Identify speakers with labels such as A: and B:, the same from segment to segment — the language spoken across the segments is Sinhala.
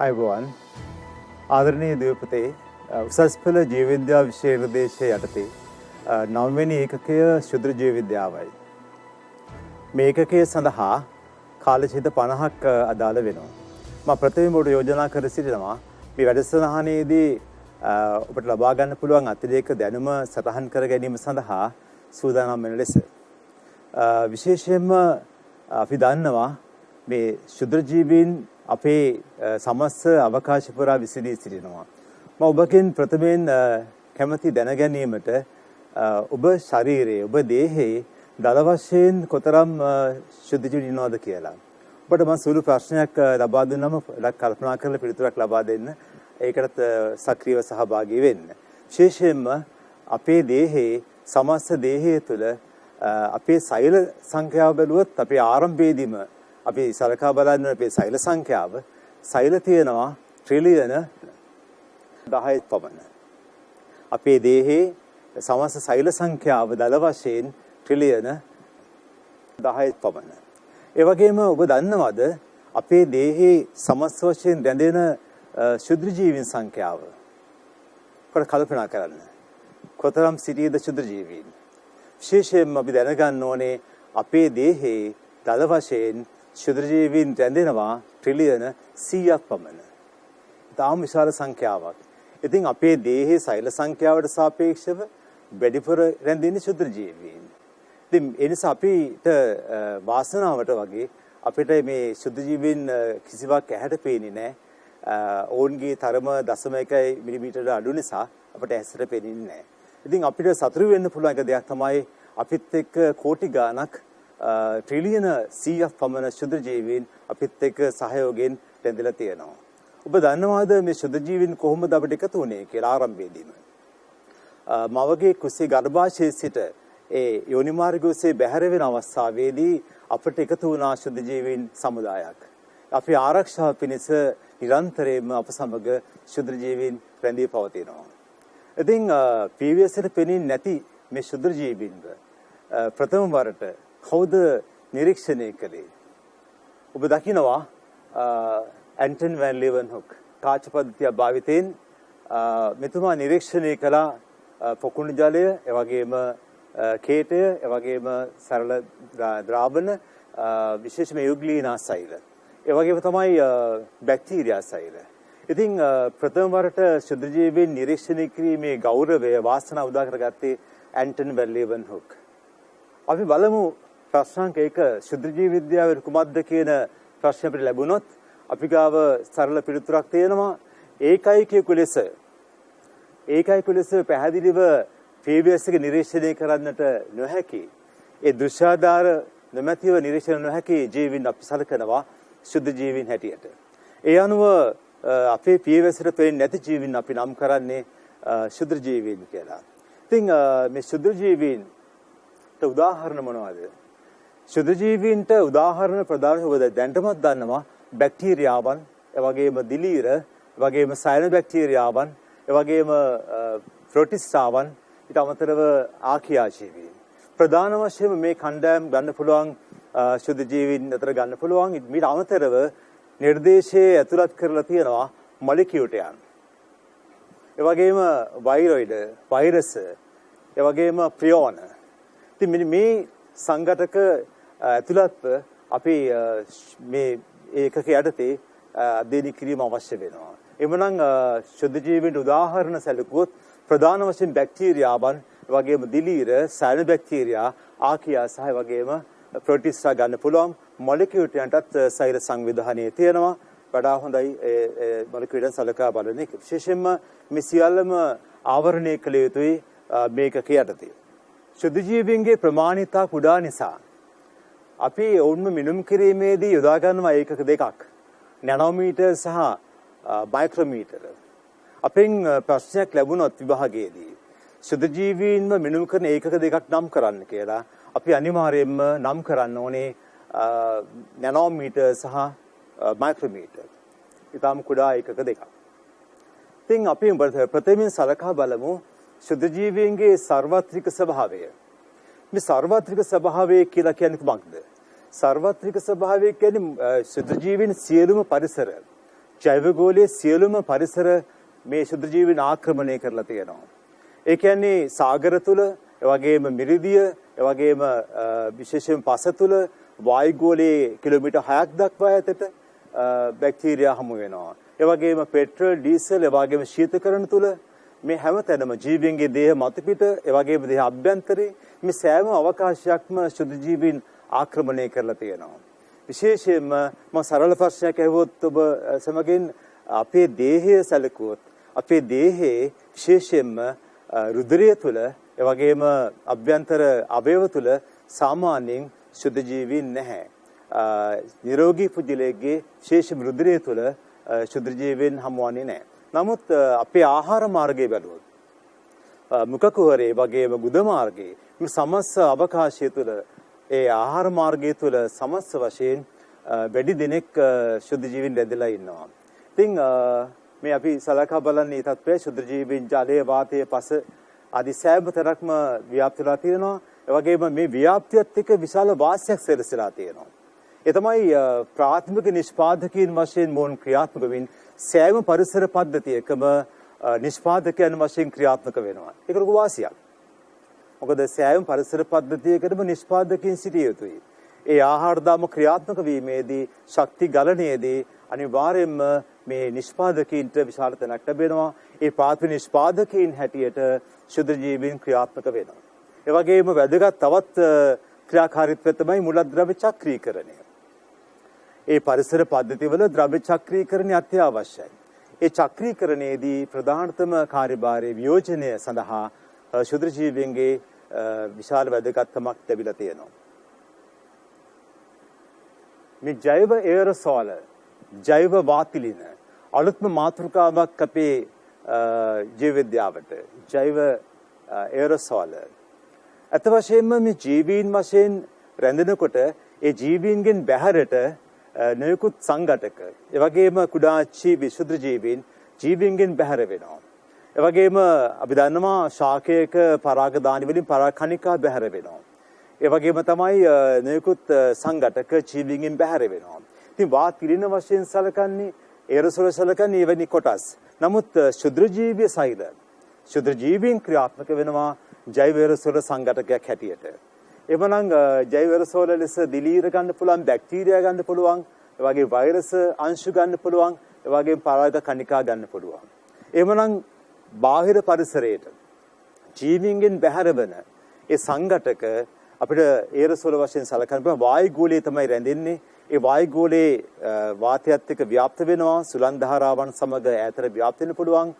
A: අයබෝවන් ආදරණීය දීපතේ උසස් පෙළ ජීව විද්‍යා විෂය නිර්දේශය යටතේ නවවෙනි ඒකකය ශුද්‍ර ජීව විද්‍යාවයි. මේ ඒකකය සඳහා කාලචිත 50ක් අදාළ වෙනවා. මම ප්‍රථමයෙන් ඔබට යෝජනා කර සිටිනවා මේ වැඩසටහනේදී ඔබට ලබා ගන්න පුළුවන් අතිරේක දැනුම සටහන් කර ගැනීම සඳහා සූදානම් වෙන ලෙස. විශේෂයෙන්ම අපි දන්නවා මේ ශුද්‍ර ජීවීන් අපේ සමස්ත අවකාශ පුරා විසිරී සිටිනවා. මම ඔබගෙන් ප්‍රථමයෙන් කැමැති දැන ගැනීමට ඔබ ශරීරයේ ඔබ දේහයේ දල වශයෙන් කොතරම් ශුද්ධ ජීවීන් ඉන්නවද කියලා. ඔබට මම සුළු ප්‍රශ්නයක් ලබා දුන්නම කල්පනා කරලා පිළිතුරක් ලබා දෙන්න. ඒකට සක්‍රීයව සහභාගී වෙන්න. විශේෂයෙන්ම අපේ දේහයේ සමස්ත දේහය තුළ අපේ සෛල සංඛ්‍යාව බැලුවොත් අපේ ආරම්භයේදීම අපි සලකා බලන්න අපේ සෛල සංඛ්‍යාව සෛල තියෙනවා ට්‍රිලියන 10 පමණ. අපේ දේහයේ සමස්ත සෛල සංඛ්‍යාව දල වශයෙන් ට්‍රිලියන 10 පමණ. ඒ වගේම ඔබ දන්නවද අපේ දේහයේ සමස්ත වශයෙන් රැඳෙන ශුද්‍ර ජීවීන් සංඛ්‍යාව? කොට කල්පනා කරන්න. කොතරම් සිටියද ශුද්‍ර ජීවීන්? විශේෂයෙන්ම අපි දැනගන්න ඕනේ අපේ දේහයේ දල වශයෙන් ශුද්‍ර ජීවීන් රැඳෙනවා ට්‍රිලියන 100ක් පමණ. තාම විශාල සංඛ්‍යාවක්. ඉතින් අපේ දේහයේ සෛල සංඛ්‍යාවට සාපේක්ෂව වැඩිපුර රැඳෙන ශුද්‍ර ජීවීන්. ඉතින් ඒ නිසා අපිට වාසනාවට වගේ අපිට මේ ශුද්‍ර ජීවීන් කිසිවක් ඇහැට පේන්නේ නැහැ. ඔවුන්ගේ තරම 0.1 මිලිමීටර අඩු නිසා අපිට ඇසට පේන්නේ නැහැ. ඉතින් අපිට සතුටු වෙන්න පුළුවන් එක දෙයක් තමයි අපිත් එක්ක කෝටි ගාණක් ට්‍රිලියන 100ක් පමණ ශුද්‍ර ජීවීන් අපිත් එක්ක සහයෝගයෙන් රැඳිලා තියෙනවා. ඔබ දන්නවාද මේ ශුද්‍ර ජීවීන් කොහොමද අපිට එකතු වුනේ කියලා ආරම්භයේදීම? මවගේ කුසේ ගර්භාෂයේ සිට ඒ යෝනි මාර්ගයේ බැහැර වෙන අවස්ථාවේදී අපිට එකතු වුණා ශුද්‍ර ජීවීන් සමුදායක්. අපි ආරක්ෂාව පිණිස නිරන්තරයෙන්ම අප සමග ශුද්‍ර ජීවීන් රැඳී පවතිනවා. ඉතින් පීවීඑස් එකට පෙනෙන්නේ නැති මේ ශුද්‍ර ජීවීන්ව ප්‍රථම වරට කවුද නිරීක්ෂණය කළේ? ඔබ දකිනවා ඇන්ටන් වැන් ලීවන්හොක් තාච පද්ධතිය භාවිතයෙන් මෙතුමා නිරීක්ෂණය කළ පොකුණු ජලය, එවැගේම කේටය, එවැගේම සරල ද්‍රාවණ, විශේෂයෙන්ම යුග්ලීනා සෛල, එවැගේම තමයි බැක්ටීරියා සෛල. ඉතින් ප්‍රථම වරට ශුද්‍ර ජීවීන් නිරීක්ෂණය කිරීමේ ගෞරවය වාසනාව උදා කරගත්තේ ඇන්ටන් වැන් ලීවන්හොක්. අපි බලමු ප්‍රශ්නාංක 1 ශුද්‍ර ජීව විද්‍යාවේ කුමක්ද කියන ප්‍රශ්න අපිට ලැබුණොත් අපි ගාව සරල පිළිතුරක් තියෙනවා. ඒකයිකයෙකු ලෙස පැහැදිලිව පීවීඑස් එක නිරීක්ෂණය කරන්නට නොහැකි, ඒ දෘශ්‍යාධාර නොමැතිව නිරීක්ෂණය නොහැකි ජීවීන් අපි සලකනවා ශුද්ධ ජීවීන් හැටියට. ඒ අනුව අපේ පීවීඑස් එකට පෙනෙන්නේ නැති ජීවීන් අපි නම් කරන්නේ ශුද්ධ ජීවීන් කියලා. ඉතින් මේ ශුද්ධ ජීවීන්ට උදාහරණ මොනවද? ශුද්ධ ජීවීන්ට උදාහරණ ප්‍රධාන ඔබ දැනටමත් දන්නවා බැක්ටීරියාවන්, එවැගේම දිලීර, එවැගේම සයන බැක්ටීරියාවන්, එවැගේම ප්‍රොටිස්ටාවන්, ඊට අමතරව ආකියා ජීවීන්. ප්‍රධාන වශයෙන් මේ කණ්ඩායම් ගන්න පුළුවන් ශුද්ධ ජීවීන් අතර ගන්න පුළුවන්. ඊට අමතරව නිර්දේශයේ ඇතුළත් කරලා තියෙනවා මොලිකියුටයන්. එවැගේම වෛරොයිඩ, වෛරස්, එවැගේම ප්‍රියෝන. ඉතින් මේ සංඝටක ඇතුළත්ව අපි මේ ඒකක යටතේ අධ්‍යයනය කිරීම අවශ්‍ය වෙනවා. එමනම් ශුද්ධ ජීවීන්ට උදාහරණ සැලකුවොත් ප්‍රධාන වශයෙන් බැක්ටීරියාවන්, වගේම දිලීර, සයන බැක්ටීරියා, ආකියා සහ වගේම ප්‍රොටිස්ටා ගන්න පුළුවන්. මොලිකියුටයන්ටත් සෛල සංවිධානයේ තියෙනවා. වඩා හොඳයි මොලිකියුටයන් සලකා බලන එක. විශේෂයෙන්ම මේ සියල්ලම ආවරණය කළ යුතුයි මේකක යටතේ. ශුද්ධ ජීවීන්ගේ ප්‍රමාණිතා කුඩා නිසා අපි ඔවුන්ව මිනුම් කිරීමේදී යොදා ගන්නවා ඒකක දෙකක්, නැනෝමීටර් සහ මයික්‍රෝමීටර. අපෙන් ප්‍රශ්නයක් ලැබුණොත් විභාගයේදී ශුද්ධ ජීවීන්ව මිනුම් කරන ඒකක දෙකක් නම් කරන්න කියලා, අපි අනිවාර්යයෙන්ම නම් කරන්න ඕනේ නැනෝමීටර් සහ මයික්‍රෝමීටර්. ඊටම කුඩා ඒකක දෙකක්. ඉතින් අපි ප්‍රථමයෙන් සලකා බලමු ශුද්ධ ජීවීන්ගේ සර්වත්‍රික ස්වභාවය. මේ සර්වත්‍රික ස්වභාවය කියලා කියන්නේ කුමක්ද? සර්වත්‍රික ස්වභාවය කියන්නේ ශුද්ධ ජීවීන් සියලුම පරිසර ජෛවගෝලයේ සියලුම පරිසර මේ ශුද්‍ර ජීවීන් ආක්‍රමණය කරලා තියෙනවා. ඒ කියන්නේ සාගර තුල, ඒ වගේම මිරිදිය, ඒ වගේම විශේෂයෙන් පස තුල වායුගෝලයේ කිලෝමීටර් 6ක් දක්වා ඇතට බැක්ටීරියා හමු වෙනවා. ඒ වගේම පෙට්‍රල්, ඩීසල්, ඒ වගේම ශීතකරණ තුල මේ හැමතැනම ජීවීන්ගේ දේහ මතුපිට, ඒ වගේම දේහ අභ්‍යන්තරේ මේ සෑම අවකාශයක්ම ශුද්ධ ජීවීන් ආක්‍රමණය කරලා තියෙනවා. විශේෂයෙන්ම මම සරල ප්‍රශ්නයක් අහුවොත් ඔබ සමගින් අපේ දේහය සැලකුවොත් අපේ දේහයේ විශේෂයෙන්ම රුධිරය තුළ ඒ වගේම අභ්‍යන්තර අවයව තුළ සාමාන්‍යයෙන් ශුද්ධ ජීවීන් නැහැ. නිරෝගී පුජ්‍යලයේ විශේෂම රුධිරය තුළ ශුද්ධ ජීවීන් හමුවන්නේ නැහැ. නමුත් අපේ ආහාර මාර්ගය බැලුවොත් මුඛ කුහරේ වගේම ගුද මාර්ගයේ මේ සමස්ත අවකාශය තුළ ඒ ආහාර මාර්ගය තුළ සමස්ත වශයෙන් වැඩි දිනෙක ශුද්ධ ජීවීන් රැඳිලා ඉන්නවා. ඉතින් මේ අපි සලකා බලන්නේ ඒ තත්ත්වය ශුද්ධ ජීවීන් ජලයේ වාතයේ පස ආදී සෑම තරක්ම ව්‍යාප්ත වෙලා තියෙනවා. ඒ වගේම මේ ව්‍යාප්තියත් එක්ක විශාල වාසියක් සැරසෙලා තියෙනවා. ඒ තමයි ප්‍රාථමික නිෂ්පාදකයන් වශයෙන් මොවුන් ක්‍රියාත්මක වෙමින් සෑම පරිසර පද්ධතියකම නිෂ්පාදකයන් වශයෙන් ක්‍රියාත්මක වෙනවා. ඒක ලොකු වාසියක්. මොකද සෑම පරිසර පද්ධතියකටම නිෂ්පාදකයන් සිටිය යුතුයි. ඒ ආහාර දාම ක්‍රියාත්මක වීමේදී ශක්ති ගලණයේදී අනිවාර්යයෙන්ම මේ නිෂ්පාදකීන්ට විශාල තැනක් ලැබෙනවා. ඒ ප්‍රාථමික නිෂ්පාදකීන් හැටියට ශුද්ධ ජීවීන් ක්‍රියාත්මක වෙනවා. ඒ වගේම වැදගත් තවත් ක්‍රියාකාරීත්වය තමයි මූලද්‍රව්‍ය චක්‍රීකරණය. ඒ පරිසර පද්ධතිවල ද්‍රව්‍ය චක්‍රීකරණය අත්‍යවශ්‍යයි. ඒ චක්‍රීකරණයේදී ප්‍රධානතම කාර්යභාරය වියෝජනය සඳහා ශුද්ධ ජීවීන්ගේ විශාල වැදගත්කමක් ලැබිලා තියෙනවා. මේ ජෛව එයරසෝල, ජෛව වාතිලින අලුත්ම මාතෘකාවක් අපේ ජීව විද්‍යාවට. ජෛව එයරසෝල අත වශයෙන්ම මේ ජීවීන් වශයෙන් රැඳෙනකොට ඒ ජීවීන්ගෙන් බැහැරට නොයෙකුත් සංඝටක, ඒ වගේම කුඩා විශුද්ධ ජීවීන්ගෙන් බැහැර වෙනවා. ඒ වගේම අපි දන්නවා ශාකයක පරාගදානි වලින් පරාගකණිකා බැහැර වෙනවා. ඒ වගේම තමයි නොයෙකුත් සංඝටක ජීවීන්ගෙන් බැහැර වෙනවා. ඉතින් වාතිලින වශයෙන් සලකන්නේ එයරසෝල සලකන්නේ එවැනි කොටස්. නමුත් ශුද්ධ ජීවීය සෛල ශුද්ධ ජීවීන් ක්‍රියාත්මක වෙනවා ජෛව එයරසෝල සංඝටකයක් හැටියට. එවනම් ජෛව එයරසෝල ලෙස දිලීර ගන්න පුළුවන්, බැක්ටීරියා ගන්න පුළුවන්, ඒ වගේ වෛරස් අංශු ගන්න පුළුවන්, ඒ වගේම පරාග කණිකා ගන්න පුළුවන්. එවනම් බාහිර පරිසරයට ජීවීන්ගෙන් බැහැර වෙන ඒ සංඝටක අපිට එයරසෝල වශයෙන් සලකන්න පුළුවන්. වායුගෝලයේ තමයි රැඳෙන්නේ. ඒ වායුගෝලයේ වාතයත් එක්ක ව්‍යාප්ත වෙනවා, සුළං ධාරාවන් සමග ඈතට ව්‍යාප්ත වෙන්න පුළුවන්.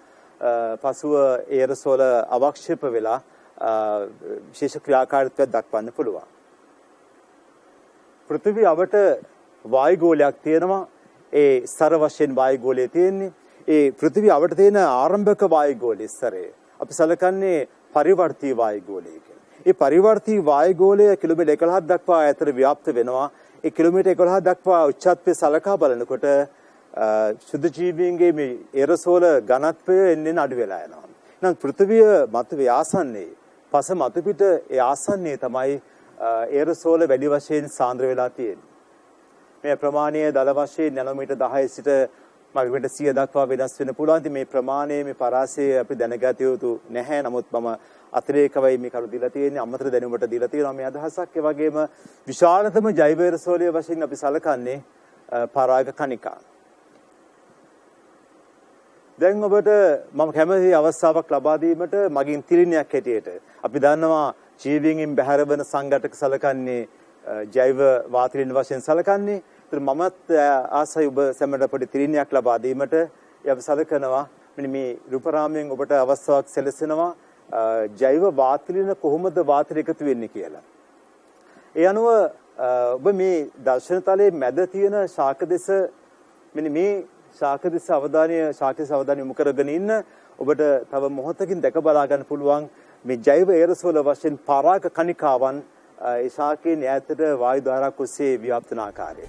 A: පසුව එයරසෝල අවක්ෂේප වෙලා විශේෂ ක්‍රියාකාරීත්වයක් දක්වන්න පුළුවන්. පෘථිවි අවට වායුගෝලයක් තියෙනවා. ඒ ස්තර වශයෙන් වායුගෝලය තියෙන්නේ. ඒ පෘථිවි අවට තියෙන ආරම්භක වායුගෝලයේ ස්තරය අපි සලකන්නේ පරිවර්තී වායුගෝලය කියලා. ඒ පරිවර්තී වායුගෝලය කිලෝමීටර් 11ක් දක්වා ඈතට ව්‍යාප්ත වෙනවා. ඒ කිලෝමීටර් 11 දක්වා උච්චත්වය සලකා බලනකොට ශුද්ධ ජීවීන්ගේ මේ එයරසෝල ඝනත්වය එන්නේ අඩු වෙලා යනවා. එහෙනම් පෘථිවිය මතුවේ ආසන්නයේ පස මතුපිට ඒ ආසන්නයේ තමයි එයරසෝල වැඩි වශයෙන් සාන්ද්‍ර වෙලා තියෙන්නේ. මේ ප්‍රමාණය දල වශයෙන් නැනෝමීටර් 10 සිට මග්නීටර් 100 දක්වා වෙනස් වෙන්න පුළුවන්. ඉතින් මේ ප්‍රමාණය මේ පරාසය අපි දැනගත යුතු නැහැ. නමුත් මම අතිරේකවයි මේ කරු දීලා තියෙන්නේ, අමතර දැනුමට දීලා තියෙනවා මේ අදහසක්. ඒ වගේම විශාලතම ජෛව එයරසෝලය වශයෙන් අපි සලකන්නේ පරාග කණිකා. දැන් ඔබට මම කැමති අවස්ථාවක් ලබා දීමට මගින් තිලිනයක් හැටියට අපි දන්නවා ජීවීන්ගෙන් බැහැර වෙන සංඝටක සලකන්නේ ජෛව වාතිලින වශයෙන් සලකන්නේ. ඒතර මමත් ආසයි ඔබ සැමට පොඩි තිලිනයක් ලබා දීමට අපි සලකනවා. මෙන්න මේ රූපරාමයෙන් ඔබට අවස්ථාවක් සැලසෙනවා ජෛව වාතිලින කොහොමද වාතය එකතු වෙන්නේ කියලා. ඒ අනුව ඔබ මේ දර්ශන තලයේ මැද තියෙන ශාක දෙස මෙන්න මේ ශාකදිස අවධානය යොමු කරගෙන ඉන්න ඔබට තව මොහොතකින් දැක බලා ගන්න පුළුවන් මේ ජෛව එයරසෝල වශයෙන් පරාග කණිකාවන් ඒ ශාකයෙන් ඈතට වායු ධාරාවක් ඔස්සේ ව්‍යාප්ත වන ආකාරය.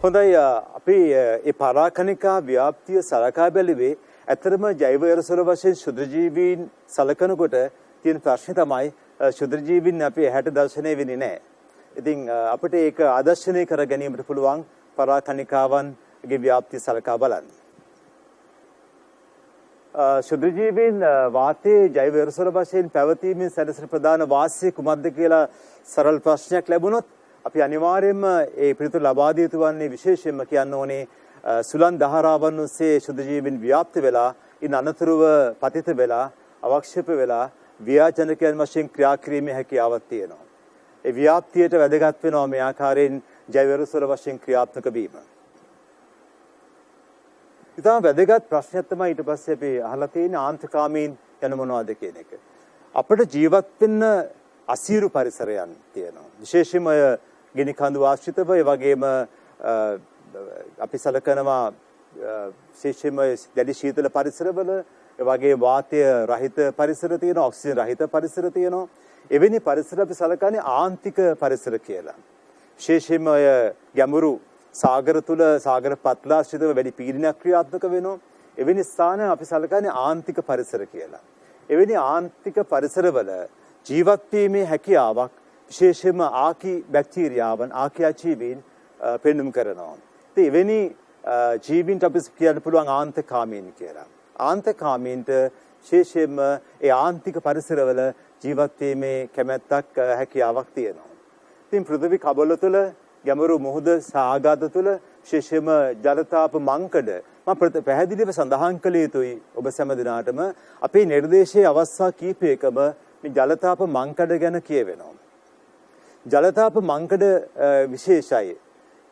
A: හොඳයි අපි මේ පරාකණිකා ව්‍යාප්තිය සලකා බැලුවේ ඇත්තටම ජෛව එරසොල වශයෙන් ශුද්‍ර ජීවීන් සලකනකොට තියෙන ප්‍රශ්නේ තමයි ශුද්‍ර ජීවීන් අපි ඇහැට දර්ශනය වෙන්නේ නැහැ. ඉතින් අපිට ඒක ආදර්ශනය කර ගැනීමට පුළුවන් පරාකණිකාවන්ගේ ව්‍යාප්තිය සලකා බලන්න. ශුද්‍ර ජීවීන් වාතයේ ජෛව එරසොල වශයෙන් පැවතීමෙන් සැලසෙන ප්‍රධාන වාසිය කුමක්ද කියලා සරල ප්‍රශ්නයක් ලැබුණොත් අපි අනිවාර්යයෙන්ම ඒ පිළිතුර ලබා දිය යුතු වන්නේ විශේෂයෙන්ම කියන්න ඕනේ සුලන් දහරාවන් ඔස්සේ ශුද්ධ ජීවීන් ව්‍යාප්ත වෙලා ඉන් අනතුරුව පතිත වෙලා අවක්ෂේප වෙලා ව්‍යාජනකයන් වශයෙන් ක්‍රියා කිරීමේ හැකියාවක් තියෙනවා. ඒ ව්‍යාප්තියට වැදගත් වෙනවා මේ ආකාරයෙන් ජෛව එරසොල වශයෙන් ක්‍රියාත්මක වීම. ඉතාම වැදගත් ප්‍රශ්නයක් තමයි ඊට පස්සේ අපි අහලා තියෙන ආන්තකාමීන් යන මොනවද කියන එක. අපිට ජීවත් වෙන්න අසීරු පරිසරයන් තියෙනවා. විශේෂයෙන්ම ගිනි කඳු ආශ්‍රිතව ඒ වගේම අපි සලකනවා විශේෂයෙන්ම දැඩි ශීතල පරිසරවල ඒ වගේ වාතය රහිත පරිසර තියෙනවා, ඔක්සිජන් රහිත පරිසර තියෙනවා. එවැනි පරිසර අපි සලකන්නේ ආන්තික පරිසර කියලා. විශේෂයෙන්ම ගැඹුරු සාගර තුල සාගර පත්ලාශ්‍රිතව වැඩි පීඩනයක් ක්‍රියාත්මක වෙනවා. එවැනි ස්ථාන අපි සලකන්නේ ආන්තික පරිසර කියලා. එවැනි ආන්තික පරිසරවල ජීවත් වීමේ හැකියාවක් විශේෂයෙන්ම ආකි බැක්ටීරියාවන් ආකියාජීවීන් පෙන්눔 කරනවා. ඉතින් එවැනි ජීවීන්ට අපි කියන්න පුළුවන් ආන්තකාමීන් කියලා. ආන්තකාමීන්ට විශේෂයෙන්ම ඒ ආන්තික පරිසරවල ජීවත් වීමේ කැමැත්තක් හැකියාවක් තියෙනවා. ඉතින් පෘථිවි කබල තුළ ගැඹුරු මුහුද සාගත තුළ විශේෂයෙන්ම ජලතාප මංකඩ මම පැහැදිලිව සඳහන් කළ යුතුයි ඔබ සැම දිනාටම අපේ නිර්දේශයේ අවස්ථා කීපයකම මේ ජලතාප මංකඩ ගැන කියවෙනවා. ජලතාප මංකඩ විශේෂයි.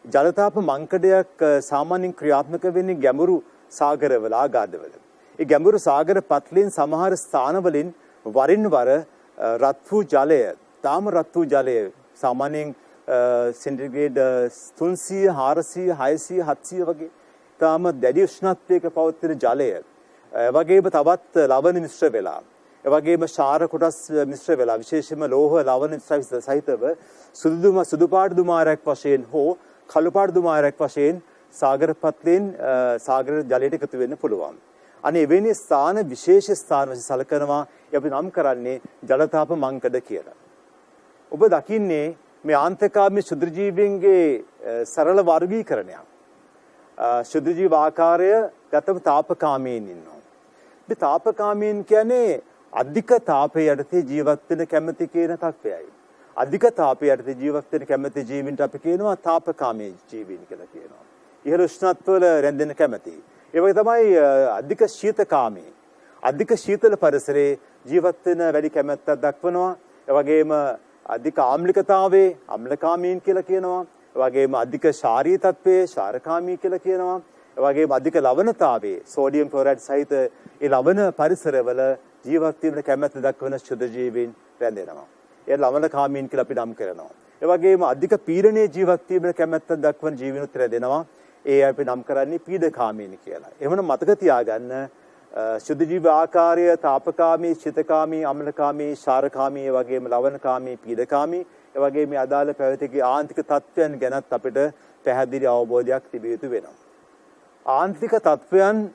A: ජලතාප මංකඩයක් සාමාන්‍යයෙන් ක්‍රියාත්මක වෙන්නේ ගැඹුරු සාගරවල ආගාධවල. ඒ ගැඹුරු සාගර පත්ලෙන් සමහර ස්ථානවලින් වරින් වර රත් වූ ජලය, තාම රත් වූ ජලය සාමාන්‍යයෙන් සෙන්ටිග්‍රේඩ් 300, 400, 600, 700 වගේ තාම දැඩි උෂ්ණත්වයක පවතින ජලය. වගේම තවත් ලවණ මිශ්‍ර වෙලා ඒ වගේම ශාර කොටස් මිශ්‍ර වෙලා විශේෂයෙන්ම ලෝහ ලවණ සහිතව සුදු පාට දුමාරයක් වශයෙන් හෝ කළු පාට දුමාරයක් වශයෙන් සාගර පත්ලෙන් සාගර ජලයට එකතු වෙන්න පුළුවන්. අනේ එවැනි ස්ථාන විශේෂ ස්ථාන වශයෙන් සැලකනවා අපි නම් කරන්නේ ජලතාප මංකඩ කියලා. ඔබ දකින්නේ මේ ආන්තකාමී ශුද්‍ර ජීවීන්ගේ සරල වර්ගීකරණයක්. ශුද්‍ර ජීව ආකාරය ගතම තාපකාමීන් ඉන්නවා. මේ තාපකාමීන් කියන්නේ අධික තාපයේ යටතේ ජීවත් වෙන කැමැති කියන තත්වයයි. අධික තාපයේ යටතේ ජීවත් වෙන කැමැති ජීවීන්ට අපි කියනවා තාපකාමී ජීවීන් කියලා කියනවා. ඉහළ උෂ්ණත්වවල රැඳෙන්න කැමැති. ඒ වගේ තමයි අධික ශීතකාමී. අධික ශීතල පරිසරයේ ජීවත් වෙන වැඩි කැමැත්තක් දක්වනවා. ඒ වගේම අධික ආම්ලිකතාවයේ අම්ලකාමීන් කියලා කියනවා. ඒ වගේම අධික ශාරීය තත්වයේ ශාරකාමී කියලා කියනවා. ඒ වගේම අධික ලවණතාවයේ සෝඩියම් ක්ලෝරයිඩ් සහිත ඒ ලවණ පරිසරවල ජීවත් වීමට කැමැත්ත දක්වන ශුද්ධ ජීවීන් රැඳෙනවා. ඒ ලවණකාමීන් කියලා අපි නම් කරනවා. ඒ වගේම අධික පීඩනයේ ජීවත් වීමට කැමැත්ත දක්වන ජීවීනුත් රැඳෙනවා. ඒ අපි නම් කරන්නේ පීඩකාමීන් කියලා. එහෙමනම් මතක තියාගන්න ශුද්ධ ජීව ආකාරය තාපකාමී, චිතකාමී, අම්ලකාමී, ශාරකාමී, ඒ වගේම ලවණකාමී, පීඩකාමී, ඒ වගේම මේ අදාළ පැවතිගේ ආන්තික තත්වයන් ගැනත් අපිට පැහැදිලි අවබෝධයක් තිබිය යුතු වෙනවා. ආන්තික තත්වයන්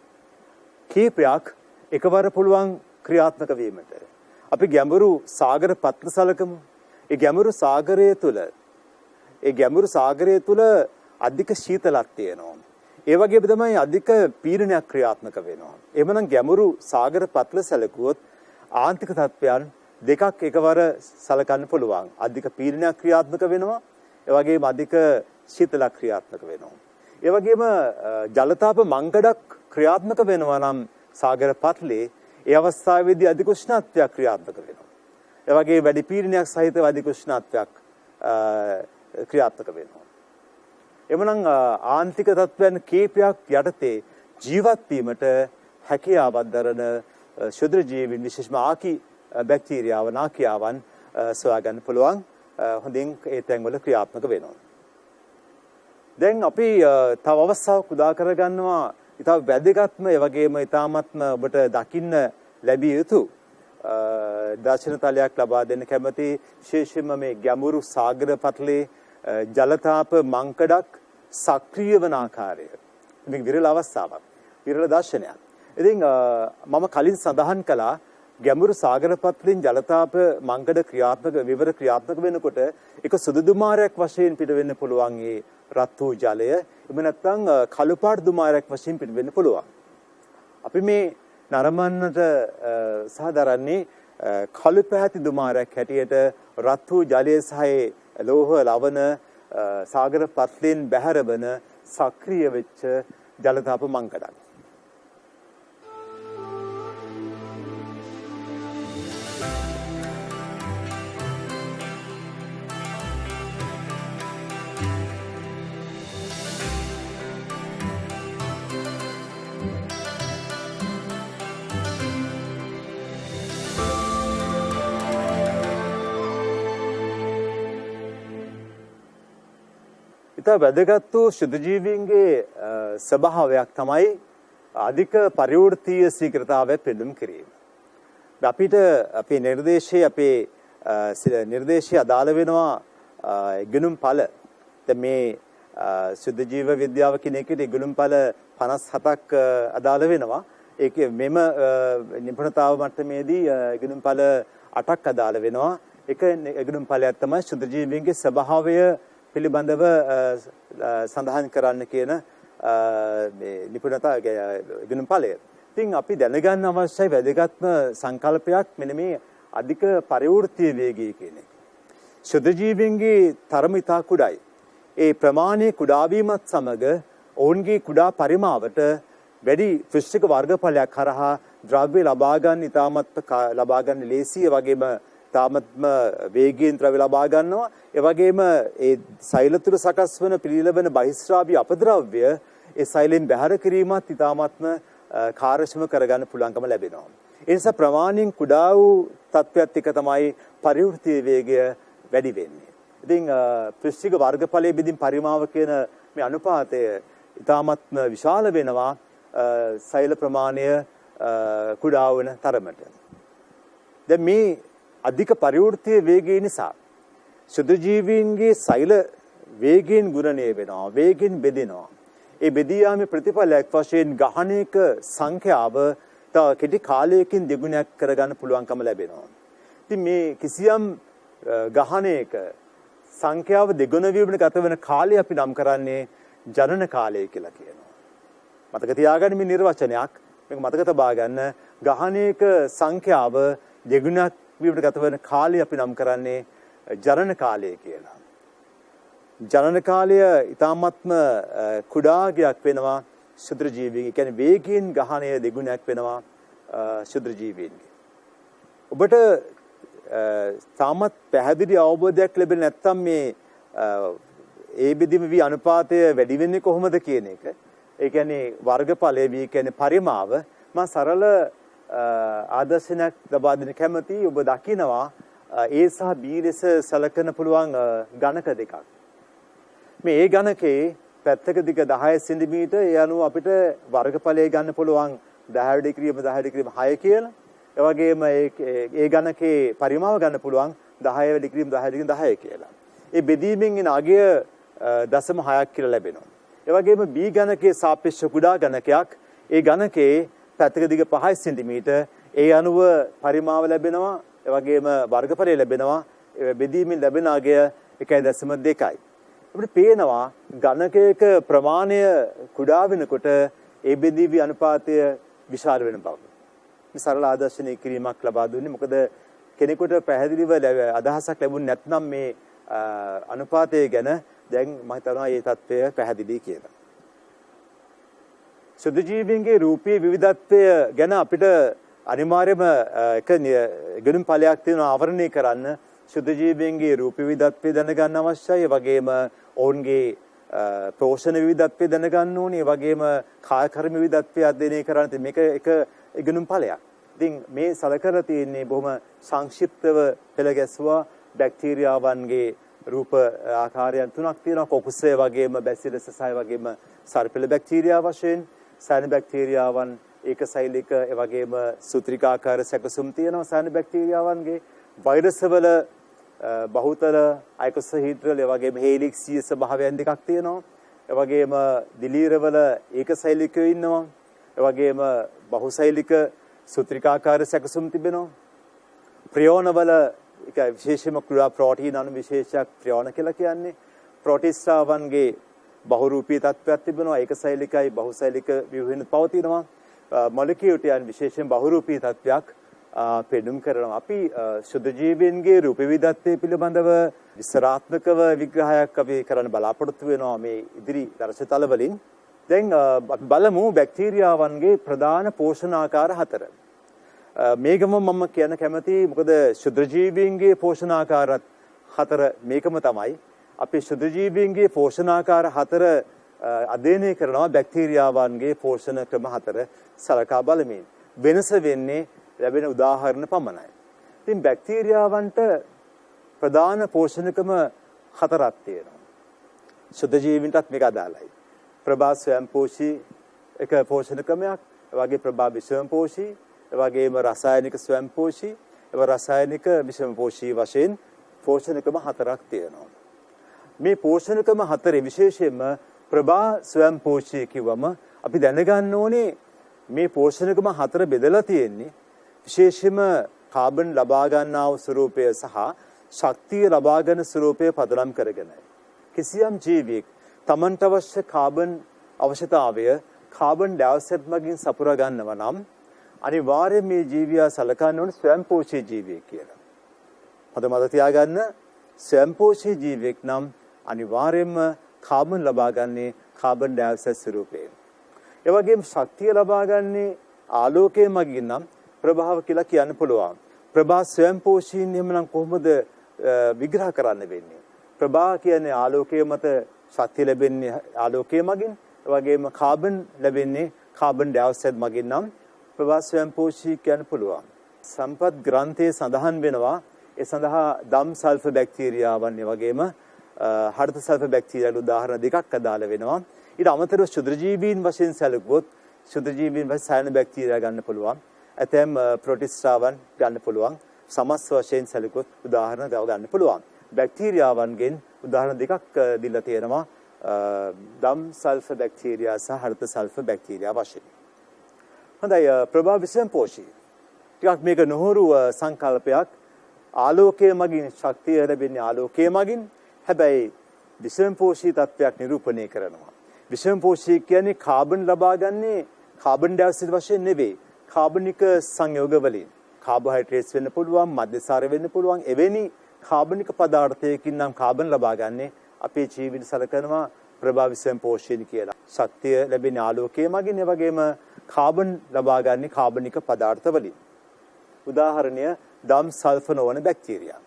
A: කීපයක් එකවර පුළුවන් ක්‍රියාත්මක වීමට අපි ගැඹුරු සාගර පත්ල සලකමු. ඒ ගැඹුරු සාගරය තුල අධික ශීතලක් තියෙනවා. ඒ වගේම තමයි අධික පීඩනයක් ක්‍රියාත්මක වෙනවා. එhmenan ගැඹුරු සාගර පත්ල සැලකුවොත් ආන්තික තත්වයන් දෙකක් එකවර සලකන්න පුළුවන්. අධික පීඩනයක් ක්‍රියාත්මක වෙනවා. ඒ වගේම අධික ශීතලක් ක්‍රියාත්මක වෙනවා. ඒ වගේම ජලතාප මංකඩක් ක්‍රියාත්මක වෙනවා නම් සාගර පත්ලේ ඒ අවස්ථාවේදී අධික උෂ්ණත්වයක් ක්‍රියාත්මක වෙනවා. ඒ වගේ වැඩි පීඩනයක් සහිතව අධික උෂ්ණත්වයක් ක්‍රියාත්මක වෙනවා. එමනම් ආන්තික තත්වයන් කීපයක් යටතේ ජීවත් වීමට හැකියාවක් දරන ශුද්‍ර ජීවීන් විශේෂම ආකි බැක්ටීරියාවන් ආකියාවන් සොයා ගන්න පුළුවන්. හොඳින් ඒ තැන්වල ක්‍රියාත්මක වෙනවා. දැන් අපි තව අවස්ථාවක් උදා කරගන්නවා. ඉතාම වැදගත්ම ඒ වගේම ඉතාමත්ම ඔබට දකින්න ලැබිය යුතු දර්ශන තලයක් ලබා දෙන්න කැමති විශේෂයෙන්ම මේ ගැඹුරු සාගර පතලේ ජලතාප මංකඩක් සක්‍රිය වන ආකාරය මේක විරල අවස්ථාවක්. විරල දර්ශනයක්. ඉතින් මම කලින් සඳහන් කළා ගැඹුරු සාගර පත්‍රයෙන් ජලතාප මංගඩ ක්‍රියාත්මක විවර ක්‍රියාත්මක වෙනකොට ඒක සුදු දුමාරයක් වශයෙන් පිට වෙන්න පුළුවන් ඒ රත් වූ ජලය. එහෙම නැත්නම් කළු පාට දුමාරයක් වශයෙන් පිට වෙන්න පුළුවන්. අපි මේ නරඹන්නට සාධාරණේ කළු පැහැති දුමාරයක් හැටියට රත් වූ ජලයේ සහ ලෝහ ලවණ සාගර පත්‍රයෙන් බැහැර වන සක්‍රිය වෙච්ච ජලතාප මංගඩක්. ඉතා වැදගත් වූ ශුද්ධ ජීවීන්ගේ ස්වභාවයක් තමයි අධික පරිවෘත්තීය ශීඝ්‍රතාවය පෙන්වීම කිරීම. අපිට අපේ නිර්දේශය අදාළ වෙනවා ඉගෙනුම් ඵල. දැන් මේ ශුද්ධ ජීව විද්‍යාව කියන එකට ඉගෙනුම් ඵල 57ක් අදාළ වෙනවා. ඒකේ මෙම නිපුණතාව මට්ටමේදී ඉගෙනුම් ඵල 8ක් අදාළ වෙනවා. එක ඉගෙනුම් ඵලයක් තමයි ශුද්ධ ජීවීන්ගේ ස්වභාවය පිළිබඳව සඳහන් කරන්න කියන මේ නිපුණතා ඉගෙනුම් ඵලය. ඉතින් අපි දැනගන්න අවශ්‍යයි වැදගත්ම සංකල්පයක් මෙන්න මේ අධික පරිවෘත්තීය වේගය කියන එක. ශුද්ධ ජීවීන්ගේ තරම ඉතා කුඩායි. ඒ ප්‍රමාණය කුඩා වීමත් සමග ඔවුන්ගේ කුඩා පරිමාවට වැඩි ෆිසික වර්ගඵලයක් හරහා ද්‍රව්‍ය ලබා ගන්න ඉතාමත් ලබා ගන්න ලේසිය වගේම තාමත්ම වේගයෙන් ද්‍රව්‍ය ලබා ගන්නවා. ඒ වගේම ඒ සෛල තුළ සකස් වන පිළිලවන බහිස්රාවී අපද්‍රව්‍ය ඒ සෛලෙන් බැහැර කිරීමත් ඉතාමත්ම කාර්යක්ෂම කරගන්න පුළුවන්කම ලැබෙනවා. ඒ නිසා ප්‍රමාණයෙන් කුඩා වූ තත්ත්වයක් එක තමයි පරිවෘත්තීය වේගය වැඩි වෙන්නේ. ඉතින් පෘෂ්ඨික වර්ගඵලයේ බෙදීම් පරිමාව කියන මේ අනුපාතය ඉතාමත්ම විශාල වෙනවා සෛල ප්‍රමාණය කුඩා වන තරමට. දැන් මේ අධික පරිවෘත්තීය වේගය නිසා ශුද්ධ ජීවීන්ගේ සෛල වේගයෙන් ගුණණය වෙනවා, වේගයෙන් බෙදෙනවා. ඒ බෙදී යාමේ ප්‍රතිඵලයක් වශයෙන් ගහණයක සංඛ්‍යාව තව කෙටි කාලයකින් දෙගුණයක් කරගන්න පුළුවන්කම ලැබෙනවා. ඉතින් මේ කිසියම් ගහණයක සංඛ්‍යාව දෙගුණ වීමට ගත වෙන කාලය අපි නම් කරන්නේ ජනන කාලය කියලා කියනවා. මතක තියාගන්න මේ නිර්වචනයක්. මේක මතක තබා ගන්න. ගහණයක සංඛ්‍යාව දෙගුණයක් වීමට ගත වෙන කාලය අපි නම් කරන්නේ ජනන කාලය කියලා. ජනන කාලය ඊටාත්ම කුඩාගයක් වෙනවා ශුද්‍ර ජීවීන්ගේ. කියන්නේ වේගයෙන් ගහණය දෙගුණයක් වෙනවා ශුද්‍ර ජීවීන්ගේ. ඔබට තාමත් පැහැදිලි අවබෝධයක් ලැබෙන්නේ නැත්නම් මේ ඒ බෙදීම වී අනුපාතය වැඩි වෙන්නේ කොහොමද කියන එක. ඒ කියන්නේ වර්ගඵලය වී කියන්නේ පරිමාව මා සරල ආදර්ශනයක් ලබා දෙන්න කැමතියි. ඔබ දකිනවා A සහ B ලෙස සැලකන පුළුවන් ගණක දෙකක්. මේ A ගණකේ පැත්තක දිග 10 සෙන්ටිමීටර්. ඒ අනුව අපිට වර්ගඵලය ගන්න පුළුවන් 10 ඩිග්‍රියම 10 ඩිග්‍රියම 6 කියලා. ඒ වගේම ඒ ගණකේ පරිමාව ගන්න පුළුවන් 10 ඩිග්‍රියම 10 ඩිග්‍රියම 10 කියලා. ඒ බෙදීමෙන් එන අගය 0.6ක් කියලා ලැබෙනවා. ඒ වගේම B ගණකේ සාපේක්ෂ කුඩා ගණකයක්. ඒ ගණකේ පැත්තක දිග 5 සෙන්ටිමීටර්. ඒ අනුව පරිමාව ලැබෙනවා. ඒ වගේම වර්ගඵලය ලැබෙනවා. ඒ බෙදීමෙන් ලැබෙන අගය 1.2යි. අපිට පේනවා ගණකයක ප්‍රමාණය කුඩා වෙනකොට ඒ බෙදීවි අනුපාතය විශාල වෙන බව. මේ සරල ආදර්ශනීය කිරීමක් ලබා දුන්නේ. මොකද කෙනෙකුට පැහැදිලිව අදහසක් ලැබුණ නැත්නම් මේ අනුපාතය ගැන දැන් මම හිතනවා මේ தත්ත්වය පැහැදිලි කියලා. ශුද්ධ ජීවීන්ගේ රූපී විවිධත්වය ගැන අපිට අනිවාර්යයෙන්ම එක ඉගෙනුම් ඵලයක් තියෙනවා ආවරණය කරන්න. ශුද්ධ ජීවීන්ගේ රූපී විවිධත්වය දැනගන්න අවශ්‍යයි. ඒ වගේම ඔවුන්ගේ පෝෂණ විවිධත්වය දැනගන්න ඕනේ. ඒ වගේම කාය කර්ම විවිධත්වය අධ්‍යයනය කරන්න. මේක එක ඉගෙනුම් ඵලයක්. ඉතින් මේ සලකලා තියෙන්නේ බොහොම සංක්ෂිප්තව පෙළ ගැසුවා බැක්ටීරියාවන්ගේ රූප ආකාරයන් තුනක් තියෙනවා. කොකුසේ වගේම බැසිලස් සහ වගේම සර්පිල බැක්ටීරියා වශයෙන් සයන බැක්ටීරියාවන් ඒකසෛලික ඒ වගේම සූත්‍රිකාකාර සැකසුම් තියෙනවා සයන බැක්ටීරියාවන්ගේ. වෛරසවල බහුතල අයිකෝසහීඩ්‍රල් ඒ වගේම හේලික්සීය ස්වභාවයන් දෙකක් තියෙනවා. ඒ වගේම දිලීරවල ඒකශෛලිකයෝ ඉන්නවා. ඒ වගේම බහුශෛලික සූත්‍රිකාකාර සැකසුම් තිබෙනවා. ප්‍රියෝනවල ඒක විශේෂයෙන්ම ක්‍රියා ප්‍රෝටීන් අණු විශේෂයක් ප්‍රියෝන කියලා කියන්නේ. ප්‍රෝටිස්ටාවන්ගේ බහුරූපී තත්ත්වයක් තිබෙනවා. ඒකශෛලිකයි බහුශෛලික ව්‍යුහයෙන් පවතිනවා. මොලිකියුටයන් විශේෂයෙන් බහුරූපී තත්ත්වයක් පෙන්눔 කරනවා. අපි ශුද්ධ ජීවීන්ගේ රූප විවිධත්වය පිළිබඳව විස්තරාත්මකව විග්‍රහයක් අපි කරන්න බලාපොරොත්තු වෙනවා මේ ඉදිරි දර්ශතල වලින්. දැන් අපි බලමු බැක්ටීරියාවන්ගේ ප්‍රධාන පෝෂණ ආකාර 4. මේකම මම කියන්න කැමතියි මොකද ශුද්ධ ජීවීන්ගේ පෝෂණ ආකාර 4 මේකම තමයි. අපි ශුද්ධ ජීවීන්ගේ පෝෂණ ආකාර 4 අධ්‍යයනය කරනවා බැක්ටීරියාවන්ගේ පෝෂණ ක්‍රම 4 සලකා බලමින්. වෙනස වෙන්නේ ලැබෙන උදාහරණ පමණයි. ඉතින් බැක්ටීරියාවන්ට ප්‍රධාන පෝෂණකම 4ක් තියෙනවා. ශුද්ධ ජීවීන්ටත් මේක අදාළයි. ප්‍රභා ස්වයංපෝෂී එක පෝෂණ ක්‍රමයක්, ඒ වගේ ප්‍රභා විෂමපෝෂී, ඒ වගේම රසායනික ස්වයංපෝෂී, ඒ රසායනික විෂමපෝෂී වශයෙන් පෝෂණකම 4ක් තියෙනවා. මේ පෝෂණකම 4 විශේෂයෙන්ම ප්‍රභා ස්වයංපෝෂී කිව්වම අපි දැනගන්න ඕනේ මේ පෝෂණකම 4 බෙදලා තියෙන්නේ විශේෂයෙන්ම කාබන් ලබා ගන්නා වූ ස්වરૂපය සහ ශක්තිය ලබා ගන්න ස්වરૂපය පදනම් කරගෙනයි. කිසියම් ජීවියෙක් තමන්ට අවශ්‍ය කාබන් අවශ්‍යතාවය කාබන් ඩයොක්සයිඩ් මගින් සපුරා ගන්නවා නම් අනිවාර්යයෙන් මේ ජීවියා සලකන්න ඕනේ ස්වයංපෝෂී ජීවියෙක් කියලා. හොඳ මතක තියාගන්න ස්වයංපෝෂී ජීවියෙක් නම් අනිවාර්යයෙන්ම කාබන් ලබා ගන්නේ කාබන් ඩයොක්සයිඩ් ස්වරූපයෙන්. ඒ වගේම ශක්තිය ලබා ගන්නේ ආලෝකය මගින් නම් ප්‍රභාව කියලා කියන්න පුළුවන්. ප්‍රභා ස්වයංපෝෂීන් එහෙමනම් කොහොමද විග්‍රහ කරන්න වෙන්නේ? ප්‍රභා කියන්නේ ආලෝකය මත ශක්තිය ලැබෙන්නේ ආලෝකය මගින්. ඒ වගේම කාබන් ලැබෙන්නේ කාබන් ඩයොක්සයිඩ් මගින් නම් ප්‍රභා ස්වයංපෝෂී කියන්න පුළුවන්. සම්පත් ග්‍රන්ථයේ සඳහන් වෙනවා ඒ සඳහා දම් සල්ෆර් බැක්ටීරියාවන් ඒ වගේම හරිත සල්ෆර් බැක්ටීරියාවල උදාහරණ දෙකක් අදාළ වෙනවා. ඊට අමතරව ශුද්ධ ජීවීන් වශයෙන් සැලකුවොත් ශුද්ධ ජීවීන් වශයෙන් සයන බැක්ටීරියා ගන්න පුළුවන්. ඇතැම් ප්‍රෝටිස්ටාවන් ගන්න පුළුවන්. සමස් වශයෙන් සැලකුවොත් උදාහරණ ගන්න පුළුවන්. බැක්ටීරියාවන්ගෙන් උදාහරණ දෙකක් දීලා තියෙනවා. දම් සල්ෆර් බැක්ටීරියා සහ හරිත සල්ෆර් බැක්ටීරියා වශයෙන්. හොඳයි ප්‍රභා විෂමපෝෂී. ටිකක් මේක නොහුරු සංකල්පයක්. ආලෝකය මගින් ශක්තිය ලැබෙන්නේ ආලෝකය මගින්. හැබැයි විෂමපෝෂී තත්වයක් නිරූපණය කරනවා. විෂමපෝෂී කියන්නේ කාබන් ලබා ගන්නේ කාබන් ඩයොක්සයිඩ් වශයෙන් නෙවෙයි. කාබනික සංයෝග වලින්. කාබෝහයිඩ්‍රේට්ස් වෙන්න පුළුවන්, මධ්‍යසාර වෙන්න පුළුවන්. එවැනි කාබනික පදාර්ථයකින් නම් කාබන් ලබා ගන්නේ අපේ ජීවිත සලකනවා ප්‍රභා විෂමපෝෂී කියලා. ශක්තිය ලැබෙන්නේ ආලෝකය මගින්. ඒ වගේම කාබන් ලබා ගන්නේ කාබනික පදාර්ථ වලින්. උදාහරණය දම් සල්ෆර් නොවන බැක්ටීරියා.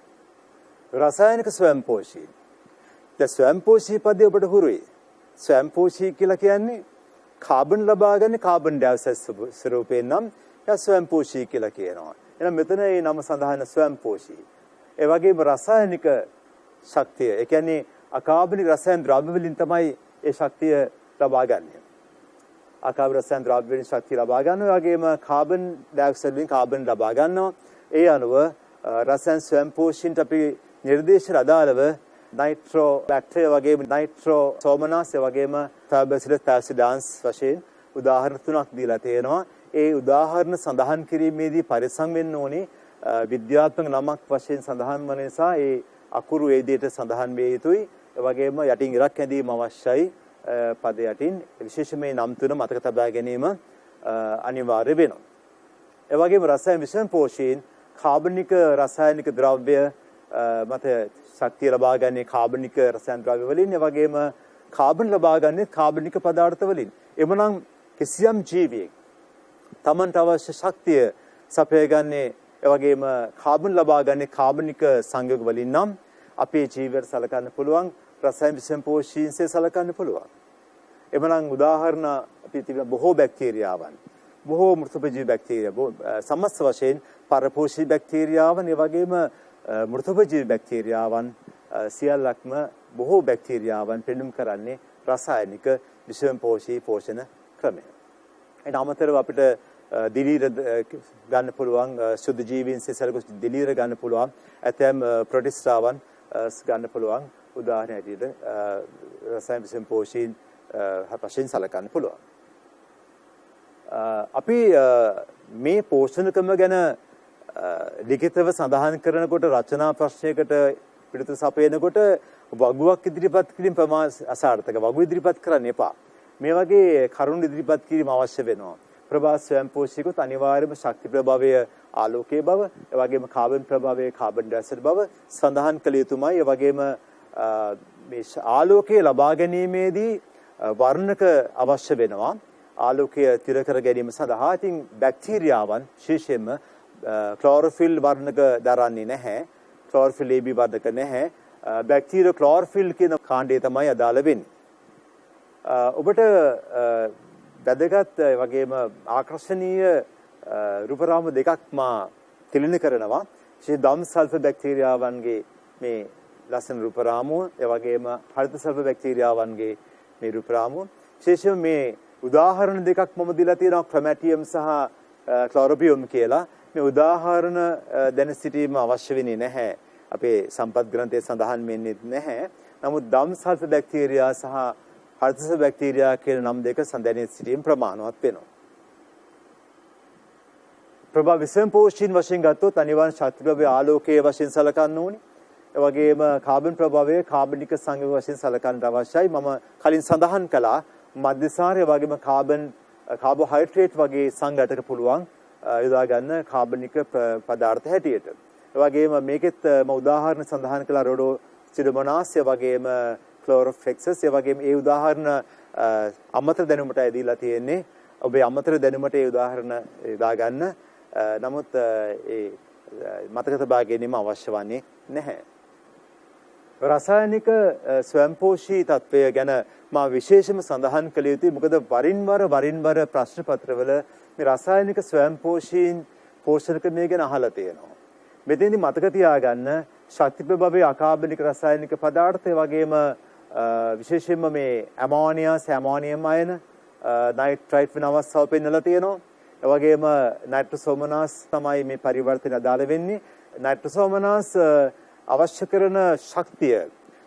A: රසායනික ස්වයංපෝෂී. දැන් ස්වයංපෝෂී පදේ ඔබට හුරුයි. ස්වයංපෝෂී කියලා කියන්නේ කාබන් ලබා ගන්න කාබන් ඩයොක්සයිඩ් ස්වරූපයෙන් නම් එයා ස්වයංපෝෂී කියලා කියනවා. එහෙනම් මෙතන මේ නම සඳහන් ස්වයංපෝෂී. ඒ වගේම රසායනික ශක්තිය. ඒ කියන්නේ අකාබනික රසායන ද්‍රව්‍ය වලින් තමයි ඒ ශක්තිය ලබා ගන්නේ. අකාබනික රසායන ද්‍රව්‍ය වලින් ශක්තිය ලබා ගන්නවා. ඒ වගේම කාබන් ඩයොක්සයිඩ් වලින් කාබන් ලබා ගන්නවා. ඒ අනුව රසායන ස්වයංපෝෂීන්ට අපි නිර්දේශ අදාළව නයිට්‍රෝ බැක්ටීරියා වගේම නයිට්‍රෝ සෝමනාස් වගේම ටර්බසිලස් පැසිඩාන්ස් වශයෙන් උදාහරණ 3ක් දීලා තියෙනවා. ඒ උදාහරණ සඳහන් කිරීමේදී පරිස්සම් වෙන්න ඕනේ විද්‍යාත්මක නමක් වශයෙන් සඳහන් වන නිසා ඒ අකුරු ඒ දෙයට සඳහන් විය යුතුයි. ඒ වගේම යටින් ඉරක් ඇඳීම අවශ්‍යයි. පද යටින් විශේෂයෙන් මේ නම් තුන මතක තබා ගැනීම අනිවාර්ය වෙනවා. ඒ වගේම රසායන විෂමපෝෂීන් කාබනික රසායනික ද්‍රව්‍ය මත ශක්තිය ලබා ගන්නේ කාබනික රසායන ද්‍රව්‍ය වලින්. ඒ වගේම කාබන් ලබා ගන්නේ කාබනික පදාර්ථ වලින්. එමනම් කිසියම් ජීවියෙක් තමන්ට අවශ්‍ය ශක්තිය සපයගන්නේ ඒ වගේම කාබන් ලබා ගන්නේ කාබනික සංයෝග වලින් නම් අපේ ජීවිතය සලකන්න පුළුවන් රසායන විෂමපෝෂීන්සේ සලකන්න පුළුවන්. එමනම් උදාහරණ අපි තිබෙන බොහෝ බැක්ටීරියාවන් බොහෝ මෘතපජීවී බැක්ටීරියා සමස්ත වශයෙන් පරපෝෂී බැක්ටීරියාවන් ඒ වගේම මෘතපජීවී බැක්ටීරියාවන් සියල්ලක්ම බොහෝ බැක්ටීරියාවන් පෙන්눔 කරන්නේ රසායනික විෂමපෝෂී පෝෂණ ක්‍රමය. එන අමතරව අපිට දිලීර ගන්න පුළුවන් සුද්ධ ජීවීන්සේ සැලකුවොත් දිලීර ගන්න පුළුවන් ඇතැම් ප්‍රෝටිස්ටාවන් ගන්න පුළුවන් උදාහරණ ඇටියට රසායන විෂමපෝෂීන් වශයෙන් සලකන්න පුළුවන්. අපි මේ පෝෂණකම ගැන ලිඛිතව සඳහන් කරනකොට රචනා ප්‍රශ්නයකට පිළිතුරු සපයනකොට වගුවක් ඉදිරිපත් කිරීම අසාර්ථක. වගු ඉදිරිපත් කරන්න එපා. මේ වගේ කරුණු ඉදිරිපත් කිරීම අවශ්‍ය වෙනවා. ප්‍රභා ස්වයංපෝෂිකුත් අනිවාර්යයෙන්ම ශක්ති ප්‍රභාවය ආලෝකයේ බව, ඒ වගේම කාබන් ප්‍රභාවය කාබන් ඩයොක්සයිඩ් බව සඳහන් කළ යුතුමයි. ඒ වගේම මේ ආලෝකය ලබා ගැනීමේදී වර්ණක අවශ්‍ය වෙනවා. ආලෝකය තිර කර ගැනීම සඳහා ඉතින් බැක්ටීරියාවන් විශේෂයෙන්ම ක්ලොරොෆිල් වර්ණක දරන්නේ නැහැ. ක්ලොරොෆිල් AB වර්ණක නැහැ. බැක්ටීරියා ක්ලොරොෆිල් කියන කාණ්ඩය තමයි අදාළ වෙන්නේ. ඔබට වැදගත් වගේම ආකර්ශනීය රූප රාමු දෙකක් මා තිළින කරනවා. විශේෂ දම් සල්ෆර් බැක්ටීරියාවන්ගේ මේ ලස්සන රූප රාමුව, ඒ වගේම හරිත සල්ෆර් බැක්ටීරියාවන්ගේ මේ රූප රාමුව. විශේෂයෙන් මේ උදාහරණ දෙකක් මම දීලා තියෙනවා, ක්‍රොමැටියම් සහ ක්ලොරොබියම් කියලා. මේ උදාහරණ දැන සිටීම අවශ්‍ය වෙන්නේ නැහැ. අපේ සම්පත් ග්‍රන්ථයේ සඳහන් වෙන්නේ නැහැ. නමුත් දම් සල්ෆර් බැක්ටීරියා සහ හරිත සල්ෆර් බැක්ටීරියා කියන නම් දෙක සඳහන් සිටීම ප්‍රමාණවත් වෙනවා. ප්‍රභා විසම්පෝෂීන් වශයෙන් ගත්තොත් අනිවාර්ය ශක්ති ප්‍රභාවය ආලෝකයේ වශයෙන් සලකන්න ඕනේ. ඒ වගේම කාබන් ප්‍රභාවය කාබනික සංයෝග වශයෙන් සලකන්නට අවශ්‍යයි. මම කලින් සඳහන් කළා මධ්‍යසාරය වගේම කාබෝහයිඩ්‍රේට් වගේ සංඝටක පුළුවන් යොදා ගන්න කාබනික පදාර්ථ හැටියට. ඒ වගේම මේකෙත් මම උදාහරණ සඳහන් කළා රොඩෝ සිඩමොනාස් ඒ වගේම ක්ලෝරොෆ්ලෙක්සස් ඒ වගේම ඒ උදාහරණ අමතර දැනුමටයි දීලා තියෙන්නේ. ඔබේ අමතර දැනුමට ඒ උදාහරණ යොදා ගන්න. නමුත් ඒ මතක තබා ගැනීම අවශ්‍ය වන්නේ නැහැ. රසායනික ස්වයංපෝෂී තත්වය ගැන මා විශේෂම සඳහන් කළ යුතුයි. මොකද වරින් වර ප්‍රශ්න පත්‍රවල මේ රසායනික ස්වයංපෝෂීන් පෝෂණ ක්‍රමය ගැන අහලා තියෙනවා. මෙතෙන්දි මතක තියාගන්න ශක්ති ප්‍රභාවයේ අකාබනික රසායනික පදාර්ථ වගේම විශේෂයෙන්ම මේ ඇමෝනියා ඇමෝනියම් අයන නයිට්‍රයිට් වෙන අවස්ථාව පෙන්වලා තියෙනවා. ඒ වගේම නයිට්‍රෝසෝමනාස් තමයි මේ පරිවර්තන අදාළ වෙන්නේ. නයිට්‍රෝසෝමනාස් අවශ්‍ය කරන ශක්තිය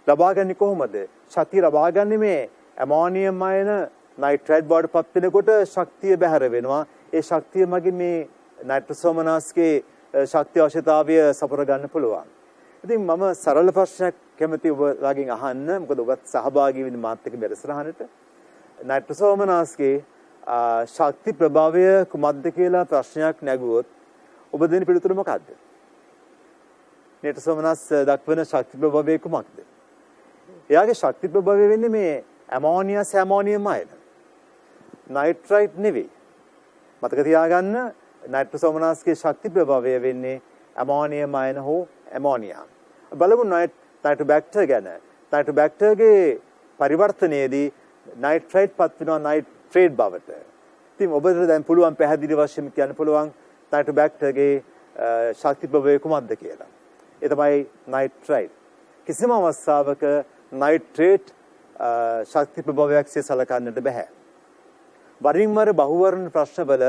A: ලබාගන්නේ කොහොමද? ශක්තිය ලබාගන්නේ මේ ඇමෝනියම් අයන නයිට්‍රයිට් බවට පත් වෙනකොට ශක්තිය බැහැර වෙනවා. ඒ ශක්තිය මගින් මේ නයිට්‍රෝසෝමනාස්ගේ ශක්තිය අවශ්‍යතාවය සපුර ගන්න පුළුවන්. ඉතින් මම සරල ප්‍රශ්නයක් කැමති ඔබලාගෙන් අහන්න. මොකද ඔබත් සහභාගී වෙන්න මාත් එක්ක බැලසරහනට. නයිට්‍රෝසෝමනාස්ගේ ශක්ති ප්‍රභාවය කුමක්ද කියලා ප්‍රශ්නයක් නැගුවොත් ඔබ දෙන පිළිතුර මොකක්ද? නයිට්‍රෝසෝමනාස් දක්වන ශක්ති ප්‍රභාවය කුමක්ද? එයාගේ ශක්ති ප්‍රභාවය වෙන්නේ මේ ඇමෝනියා ඇමෝනියම් අයන. නයිට්‍රයිට් නෙවෙයි. මතක තියාගන්න නයිට්‍රෝසෝමනාස්ගේ ශක්ති ප්‍රභාවය වෙන්නේ ඇමෝනියම් අයන හෝ ඇමෝනියා. බලමු නයිට්‍රෝබැක්ටර් ගැන. නයිට්‍රෝබැක්ටර්ගේ පරිවර්තනයේදී නයිට්‍රයිට් පත් වෙනවා නයිට්‍රේට් බවට. ඉතින් ඔබට දැන් පුළුවන් පැහැදිලි වශයෙන් කියන්න පුළුවන් නයිට්‍රෝබැක්ටර්ගේ ශක්ති ප්‍රභාවය කුමක්ද කියලා. ඒ තමයි නයිට්‍රයිට්. කිසිම අවස්ථාවක නයිට්‍රේට් ශක්ති ප්‍රභාවයක් සලකන්නට බෑ. වරින් වර බහුවර්ණ ප්‍රශ්නවල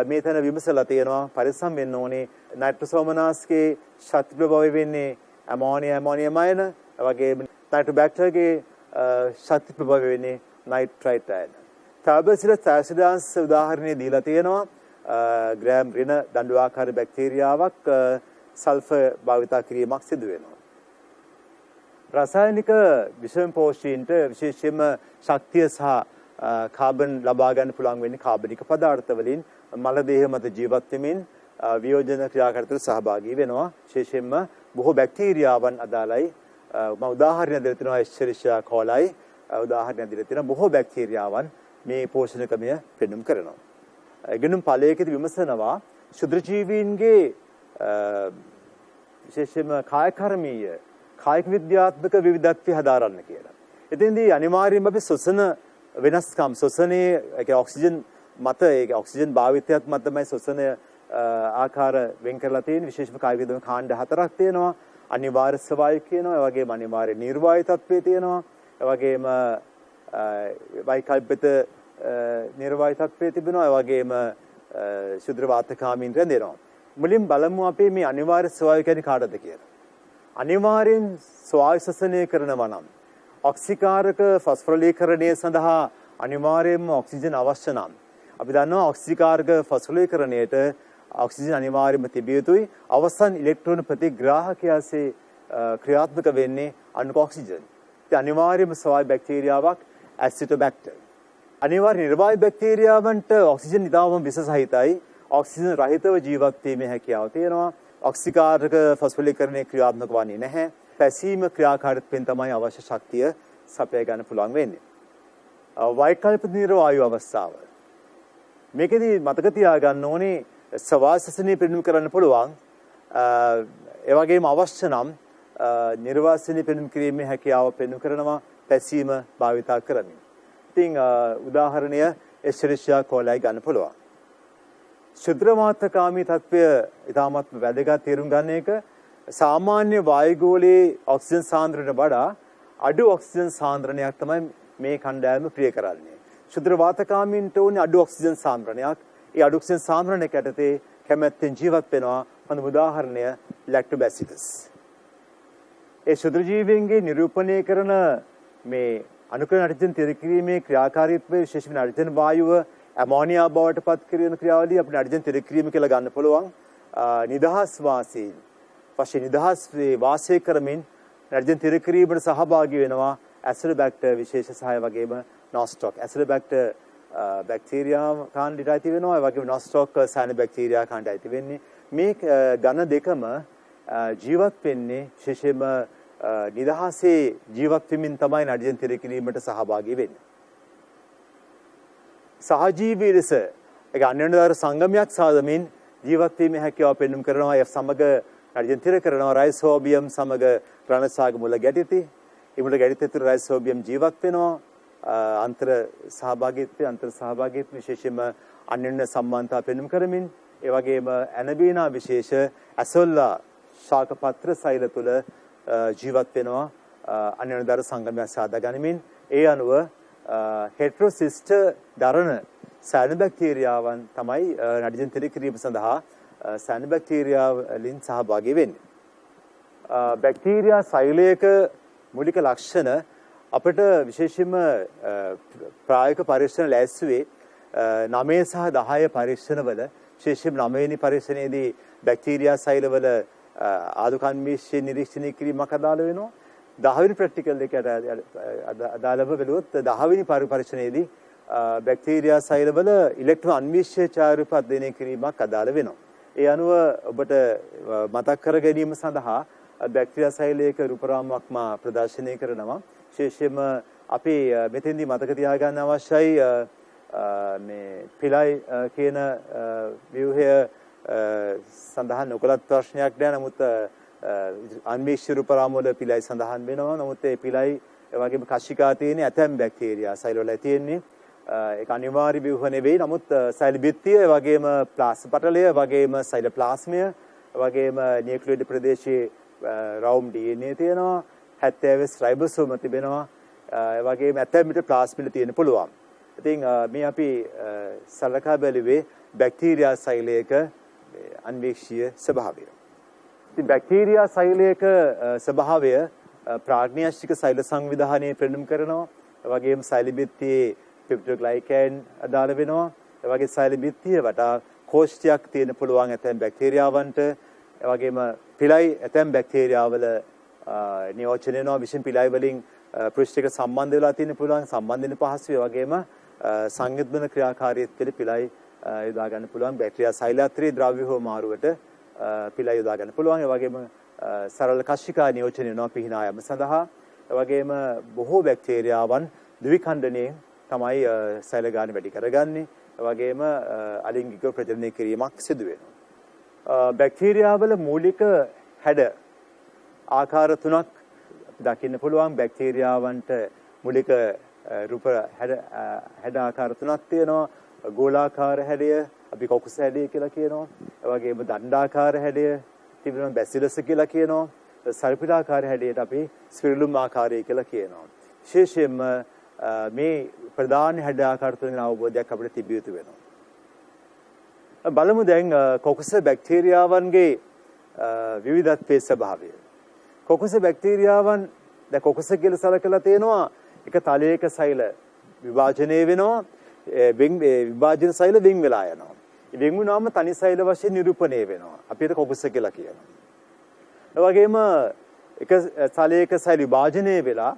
A: මේ තැන විමසලා තියෙනවා පරිස්සම් වෙන්න ඕනේ. නයිට්‍රෝසෝමනාස්ගේ ශක්ති ප්‍රභාවය වෙන්නේ ඇමෝනියම් අයන. ඒ වගේම නයිට්‍රෝබැක්ටර්ගේ ශක්ති ප්‍රභාවය වෙන්නේ නයිට්‍රයිට් අයන. ටර්බසිලස් ඇසිඩාන්ස් උදාහරණේ දීලා තියෙනවා. ග්‍රෑම් ඍණ දඬුආකාර බැක්ටීරියාවක් සල්ෆර් භාවිතා කිරීමක් සිදු වෙනවා. රසායනික විෂමපෝෂීන්ට විශේෂයෙන්ම ශක්තිය සහ කාබන් ලබා ගන්න පුළුවන් වෙන්නේ කාබනික පදාර්ථ වලින්. මල දේහ මත ජීවත් වෙමින් වියෝජන ක්‍රියාකාරීත්වයට සහභාගී වෙනවා. විශේෂයෙන්ම බොහෝ බැක්ටීරියාවන් අදාළයි. මම උදාහරණ දෙන්න තියෙනවා එස්චෙරිෂියා කොලයි. උදාහරණ දෙන්න තියෙනවා බොහෝ බැක්ටීරියාවන් මේ පෝෂණ ක්‍රමය පෙන්눔 කරනවා. ඉගෙනුම් ඵලයකදී විමසනවා ශුද්‍ර ජීවීන්ගේ විශේෂයෙන්ම කායකර්මීය කායික විද්‍යාත්මක විවිධත්වය හදාරන්න කියලා. එතෙන්දී අනිවාර්යයෙන්ම අපි ශ්වසන වෙනස්කම් ශ්වසනයේ ඔක්සිජන් මත ඔක්සිජන් භාවිතයත් මත තමයි ශ්වසන ආකාර වෙන් කරලා තියෙන්නේ. විශේෂම කායික විද්‍යාවේ කාණ්ඩ 4ක් තියෙනවා. අනිවාර්ය ස්වභාවය කියනවා. ඒ වගේම අනිවාර්ය නිර්වායු තත්ත්වය තියෙනවා. ඒ වගේම වෛකල්පිත නිර්වායු තත්ත්වය තිබෙනවා. ඒ වගේම ශුද්‍ර වාතකාමීන් රැඳෙනවා. මුලින් බලමු අපි මේ අනිවාර්ය ස්වභාවය කියන්නේ කාටද කියලා. අනිවාර්යෙන් ස්වායු ශ්වසනය කරනවා නම් ඔක්සිකාරක ෆොස්ෆොරිලීකරණය සඳහා අනිවාර්යයෙන්ම ඔක්සිජන් අවශ්‍ය නම් අපි දන්නවා ඔක්සිකාරක ෆොස්ෆොරිලීකරණයට ඔක්සිජන් අනිවාර්යයෙන්ම තිබිය යුතුයි. අවසන් ඉලෙක්ට්‍රෝන ප්‍රතිග්‍රාහකයාසේ ක්‍රියාත්මක වෙන්නේ අනුක ඔක්සිජන්. ඉතින් අනිවාර්යයෙන්ම ස්වාභාවික බැක්ටීරියාවක් ඇසිටෝබැක්ටර්. අනිවාර්ය නිර්වායු බැක්ටීරියාවන්ට ඔක්සිජන් ඉතාමම විස සහිතයි. ඔක්සිජන් රහිතව ජීවත් වීමේ හැකියාව තියෙනවා. ඔක්සිකාරක ෆොස්ෆොරිලීකරණය ක්‍රියාත්මක වන්නේ නැහැ. පැසීම ක්‍රියාකාරීත්වයෙන් තමයි අවශ්‍ය ශක්තිය සපයා ගන්න පුළුවන් වෙන්නේ. වෛකල්පික නිර්වායු අවස්ථාව. මේකෙදි මතක තියාගන්න ඕනේ සවාසසනීය පෙන්වීම කරන්න පුළුවන්. ඒ වගේම අවශ්‍ය නම් නිර්වාසනීය පෙන්වීම කිරීමේ හැකියාව පෙන්වු කරනවා පැසීම භාවිතා කරමින්. ඉතින් උදාහරණය එස්චරිෂියා කෝලයි ගන්න පුළුවන්. ශුද්‍රමාත්‍රකාමී තත්වය ඉතාමත් වැදගත් තේරුම් ගන්න එක. සාමාන්‍ය වායුගෝලයේ ඔක්සිජන් සාන්ද්‍රණයට වඩා අඩු ඔක්සිජන් සාන්ද්‍රණයක් තමයි මේ කණ්ඩායම ප්‍රිය කරන්නේ. ශුද්‍ර වාතකාමීන්ට ඕනේ අඩු ඔක්සිජන් සාන්ද්‍රණයක්. ඒ අඩු ඔක්සිජන් සාන්ද්‍රණයක යටතේ කැමැත්තෙන් ජීවත් වෙනවා. හොඳම උදාහරණය ලැක්ටෝබැසිලස්. ඒ ශුද්‍ර ජීවීන්ගේ නිරූපණය කරන මේ අනුකරණ නයිට්‍රජන් තිරකිරීමේ ක්‍රියාකාරීත්වය විශේෂයෙන් නයිට්‍රජන් වායුව ඇමෝනියා බවට පත් කරන ක්‍රියාවලිය අපිට නයිට්‍රජන් තිරකිරීම කියලා ගන්න පුළුවන්. නිදහස් වාසීන් වශයෙන් නිදහස් වාසය කරමින් නයිට්‍රජන් තිරකිරීමට සහභාගී වෙනවා ඇසිඩෝබැක්ටර් විශේෂ සහාය වගේම නොස්ටොක්. ඇසිඩෝබැක්ටර් බැක්ටීරියා කාණ්ඩයට අයිති වෙනවා. ඒ වගේම නොස්ටොක් සයනොබැක්ටීරියා කාණ්ඩයට අයිති වෙන්නේ. මේ ඝන දෙකම ජීවත් වෙන්නේ විශේෂයෙන්ම නිදහසේ ජීවත් වෙමින් තමයි නයිට්‍රජන් තිරකිරීමට සහභාගී වෙන්නේ. සහජීවී ලෙස ඒක අන්‍යෝන්‍යතර සංගමයක් සාදමින් ජීවත් වීමේ හැකියාව පෙන්වුම් කරනවා. ඒ සමග නයිට්‍රජන් තිර කරනවා රයිසෝබියම් සමග රණසාග මුල ගැටිති. ඒ මුල ගැටිති තුර රයිසෝබියම් ජීවත් වෙනවා. අන්තර සහභාගීත්වය විශේෂයෙන්ම අන්‍යෝන්‍ය සම්බන්ධතා පෙන්වුම් කරමින් ඒ වගේම ඇනබීනා විශේෂ ඇසොල්ලා ශාකපත්‍ර සෛල තුල ජීවත් වෙනවා අන්‍යෝන්‍යතර සංගමයක් සාදා ගනිමින්. ඒ අනුව හෙටරොසිස්ටර් දරන සයනොබැක්ටීරියාවන් තමයි නයිට්‍රජන් තිරකිරීම සඳහා සයනොබැක්ටීරියා වලින් සහභාගී වෙන්නේ. බැක්ටීරියා සෛලයක මූලික ලක්ෂණ අපිට විශේෂයෙන්ම ප්‍රායෝගික පරීක්ෂණ ලැබුවේ 9 සහ 10 පරීක්ෂණවල විශේෂයෙන්ම 9 වෙනි පරීක්ෂණයේදී බැක්ටීරියා සෛලවල ආදුකන්වීක්ෂණ නිරීක්ෂණය කිරීමක් අදාළ වෙනවා. 10 වෙනි ප්‍රැක්ටිකල් එකට අදාළව බැලුවොත් 10 වෙනි පරීක්ෂණයේදී බැක්ටීරියා සෛලවල ඉලෙක්ට්‍රෝන අන්වීක්ෂණ ඡායාරූප අධ්‍යයනය කිරීමක් අදාළ වෙනවා. ඒ අනුව ඔබට මතක් කර ගැනීම සඳහා බැක්ටීරියා සෛලයක රූපරාමුවක් මා ප්‍රදර්ශනය කරනවා. විශේෂයෙන්ම අපි මෙතෙන්දී මතක තියාගන්න අවශ්‍යයි මේ පිලයි කියන ව්‍යුහය සඳහන් නොකලත් ප්‍රශ්නයක් නෑ. නමුත් අන්වීක්ෂණ රූපරාමු වල පිලයි සඳහන් වෙනවා. නමුත් ඒ පිලයි වගේම කශිකා තියෙන ඇතැම් බැක්ටීරියා සෛල වල තියෙන්නේ. ඒක අනිවාර්ය ව්‍යුහ නෙවෙයි. නමුත් සෛල බිත්තිය වගේම ප්ලාස්ම පටලය වගේම සෛල ප්ලාස්මය වගේම නියුක්ලියෝයිඩ් ප්‍රදේශයේ රවුම් DNA තියෙනවා. 70 රයිබෝසෝම තිබෙනවා. ඒ වගේම ඇතැම් විට ප්ලාස්මිඩ තියෙන්න පුළුවන්. ඉතින් මේ අපි සලකා බැලුවේ බැක්ටීරියා සෛලයක අන්වීක්ෂීය ස්වභාවය. ඉතින් බැක්ටීරියා සෛලයක ස්වභාවය ප්‍රාග්න්‍යාශ්‍රික සෛල සංවිධානයේ පෙන්වුම් කරනවා. ඒ වගේම සෛල බිත්තියේ පෙප්ටිඩෝග්ලයිකෑන් අදාළ වෙනවා. ඒ වගේ සෛල බිත්තිය වටා කෝෂ්ඨයක් තියෙන පුළුවන් ඇතැම් බැක්ටීරියාවන්ට. ඒ වගේම පිලයි ඇතැම් බැක්ටීරියාවල නියෝජනය වෙනවා. විශේෂ පිලයි වලින් පෘෂ්ඨයක සම්බන්ධ වෙලා තියෙන පුළුවන් සම්බන්ධ වෙන පහසු. ඒ වගේම සංයුත්මන ක්‍රියාකාරීත්වයේ පිලයි යොදා ගන්න පුළුවන්. බැක්ටීරියා සෛලාත්‍රී ද්‍රව්‍ය හෝ මාරුවට පිලයි යොදා ගන්න පුළුවන්. ඒ වගේම සරල කශිකා නියෝජනය වෙනවා පිහිනා යාම සඳහා. ඒ වගේම බොහෝ බැක්ටීරියාවන් ද්විඛණ්ඩණයෙන් තමයි සෛල ගාන වැඩි කරගන්නේ. ඒ වගේම අලිංගිකව ප්‍රජනනය කිරීමක් සිදු වෙනවා. බැක්ටීරියාවල මූලික හැඩ ආකාර තුනක් දකින්න පුළුවන්. බැක්ටීරියාවන්ට මූලික රූප හැඩ ආකාර තුනක් තියෙනවා. ගෝලාකාර හැඩය අපි කොකුස හැඩය කියලා කියනවා. ඒ වගේම දණ්ඩාකාර හැඩය තිබෙනවා බැසිලස් කියලා කියනවා. සර්පිලාකාර හැඩයට අපි ස්පිරිලුම් ආකාරය කියලා කියනවා. විශේෂයෙන්ම මේ ප්‍රධාන හැඩ ආකාර තුනෙන් අවබෝධයක් අපිට තිබිය යුතු වෙනවා. බලමු දැන් කොකුස බැක්ටීරියාවන්ගේ විවිධත්වයේ ස්වභාවය. කොකුස බැක්ටීරියාවන් දැන් කොකස කියලා සලකලා තියෙනවා එක තලයක සෛල විභාජනය වෙනවා විභාජන සෛල වෙන් වෙලා යනවා. ඒ වෙන් වුණාම තනි සෛල වශයෙන් නිරූපණය වෙනවා. අපි ඒක කොකස කියලා කියනවා. ඒ වගේම එක තලයක සෛල විභාජනය වෙලා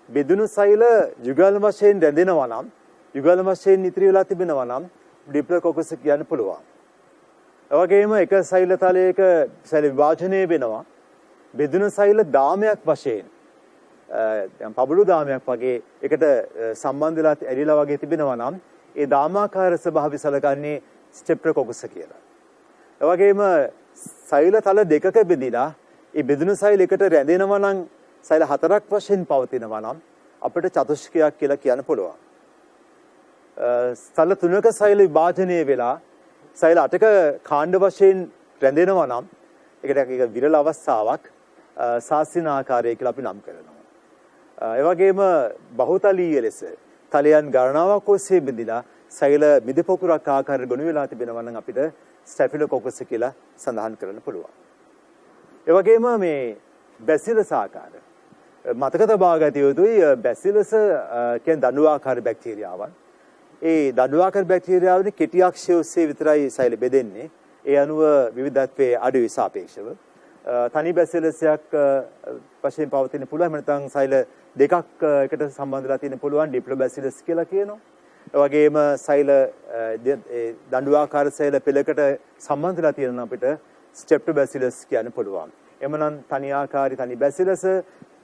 A: බෙදුණු සෛල යුගල වශයෙන් රැඳෙනවා නම් යුගල වශයෙන් ඉතිරි වෙලා තිබෙනවා නම් ඩිප්ලොකොකස් කියන්න පුළුවන්. ඒ වගේම එක සෛල තලයක සෛල විභාජනය වෙනවා බෙදුණු සෛල දාමයක් වශයෙන් දැන් පබළු දාමයක් වගේ එකට සම්බන්ධ වෙලා ඇරිලා වගේ තිබෙනවා නම් ඒ දාමාකාර ස්වභාවය සලකන්නේ ස්ටෙප්ටොකොකස් කියලා. ඒ වගේම සෛල තල දෙකක බෙදිලා ඒ බෙදුණු සෛල එකට රැඳෙනවා නම් සෛල හතරක් වශයෙන් පවතිනවා නම් අපිට චතුෂ්කයක් කියලා කියන්න පුළුවන්. සෛල තුනක සෛල විභාජනය වෙලා සෛල අටක කාණ්ඩ වශයෙන් රැඳෙනවා නම් ඒකට එක විරල අවස්ථාවක් සාසින ආකාරය කියලා අපි නම් කරනවා. ඒ වගේම බහුතලීය ලෙස තලයන් ගණනාවක් ඔස්සේ බෙදලා සෛල මිදපොකුරක් ආකාරයට ගොනු වෙලා තිබෙනවා නම් අපිට ස්ටැෆිලොකොකස් කියලා සඳහන් කරන්න පුළුවන්. ඒ වගේම මේ බැසිලස් ආකාරය මතක තබා ගත යුතුයි. බැසිලස් කියන්නේ දඬුවාකාර බැක්ටීරියාවන්. ඒ දඬුවාකාර බැක්ටීරියාවනේ කෙටි අක්ෂය ඔස්සේ විතරයි සෛල බෙදෙන්නේ. ඒ අනුව විවිධත්වයේ අඩුයි සාපේක්ෂව. තනි බැසිලසයක් වශයෙන් පවතින පුළුවන්. නැත්නම් සෛල දෙකක් එකට සම්බන්ධ වෙලා තියෙන පුළුවන් ඩිප්ලොබැසිලස් කියලා කියනවා. ඒ වගේම සෛල දඬුවාකාර සෛල පෙළකට සම්බන්ධ වෙලා තියෙන අපිට ස්ටෙප්ටොබැසිලස් කියන්න පුළුවන්. එමනම් තනි ආකාරي තනි බැසිලස්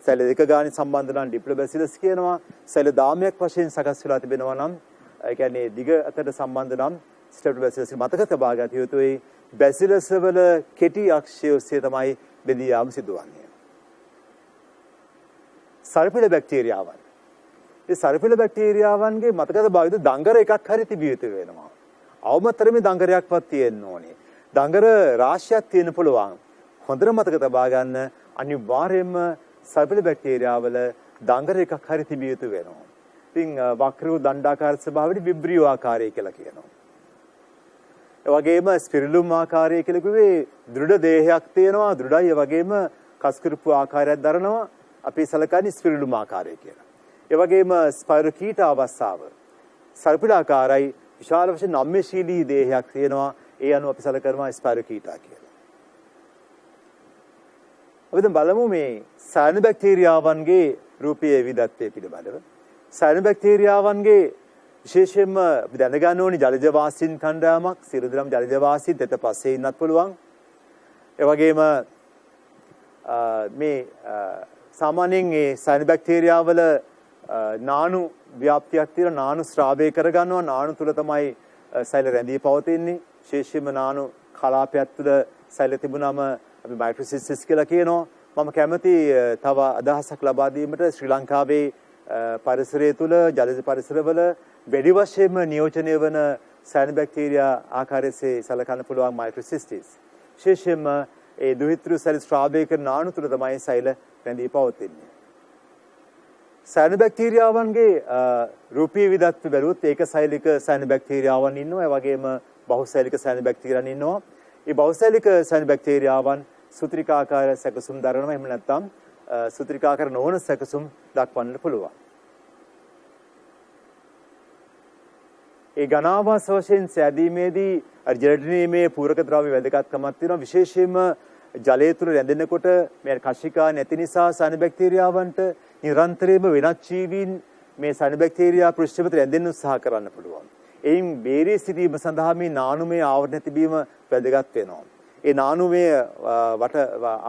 A: සෛල දෙක ගානේ සම්බන්ධ නම් ඩිප්ලොබැසිලස් කියනවා. සෛල දාමයක් වශයෙන් සකස් වෙලා තිබෙනවා නම් ඒ කියන්නේ දිග අතර සම්බන්ධ නම් ස්ටෙප්ටොබැසිලස් මතක තබා ගත යුතුයි. බැසිලස් වල කෙටි අක්ෂය ඔස්සේ තමයි බෙදී යාම සිදුවන්නේ. සර්පිල බැක්ටීරියාවන්. ඒ සර්පිල බැක්ටීරියාවන්ගේ මතක තබා යුතු දංගර එකක් හරි තිබිය යුතු වෙනවා. අවමතරමේ දංගරයක්වත් තියෙන්න ඕනේ. දංගර රාශියක් තියෙන්න පුළුවන්. හොඳට මතක තබා ගන්න අනිවාර්යයෙන්ම සර්පිල බැක්ටීරියාවල දංගර එකක් හරි තිබිය යුතු වෙනවා. ඉතින් වක්‍ර වූ දණ්ඩාකාර ස්වභාවයට විබ්‍රියෝ ආකාරය කියලා කියනවා. ඒ වගේම ස්පිරිලුම් ආකාරය කියලා කිව්වේ දෘಢ දේහයක් තියෙනවා. දෘಢයි. ඒ වගේම කස්කුරුප්පු ආකාරයක් දරනවා. අපි සලකන්නේ ස්පිරිලුම් ආකාරය කියලා. ඒ වගේම ස්පයිරොකීට අවස්ථාව සර්පිලාකාරයි විශාල වශයෙන් නම්‍යශීලී දේහයක් තියෙනවා. ඒ අනුව අපි සලකනවා ස්පයිරොකීටා කියලා. අපි දැන් බලමු මේ සයන බැක්ටීරියාවන්ගේ රූපීය විවිධත්වය පිළිබඳව. සයන බැක්ටීරියාවන්ගේ විශේෂයෙන්ම අපි දැනගන්න ඕනි ජලජ වාසීන් කණ්ඩායමක් සිරුදරම් ජලජ වාසීන් දෙත පස්සේ ඉන්නත් පුළුවන්. ඒ වගේම මේ සාමාන්‍යයෙන් මේ සයන බැක්ටීරියාවල නානු ව්‍යාප්තියක් තියෙන නානු ස්‍රාවය කරගන්නවා. නානු තුල තමයි සෛල රැඳී පවතින්නේ. විශේෂයෙන්ම නානු කලාපයක් තුල සෛල තිබුණාම අපි මයික්‍රොසිස්ටිස් කියලා කියනවා. මම කැමති තව අදහසක් ලබා දීමට ශ්‍රී ලංකාවේ පරිසරය තුල ජලජ පරිසරවල වැඩි වශයෙන්ම නියෝජනය වන සයන බැක්ටීරියා ආකාරයේ සලකන්න පුළුවන් මයික්‍රොසිස්ටිස්. විශේෂයෙන්ම ඒ දුහිතෘ සෛල ස්‍රාවය කරන නානු තුල තමයි සෛල රැඳී පවතින්නේ. සයන බැක්ටීරියාවන්ගේ රූපීය විවිධත්වය බැලුවොත් ඒක සෛලික සයන බැක්ටීරියාවන් ඉන්නවා. ඒ වගේම බහුසෛලික සයන බැක්ටීරියාවන් ඉන්නවා. මේ බහුසෛලික සයන බැක්ටීරියාවන් සූත්‍රිකාකාර සැකසුම් දරනවා. එහෙම නැත්නම් සූත්‍රිකාකාර නොවන සැකසුම් දක්වන්න පුළුවන්. ඒ ඝනාවාස වශයෙන් සෑදීමේදී ජලජනීයමේ පූරක ද්‍රව්‍ය වැදගත්කමක් තියෙනවා. විශේෂයෙන්ම ජලය තුල රැඳෙනකොට මේ කශිකා නැති නිසා සයන බැක්ටීරියාවන්ට නිරන්තරයෙන්ම වෙනත් ජීවීන් මේ සයන බැක්ටීරියා පෘෂ්ඨපත රැඳෙන්න උත්සාහ කරන්න පුළුවන්. එයින් බේරී සිටීම සඳහා මේ නානුමය ආවරණය තිබීම වැදගත් වෙනවා. ඒ නානුමය වට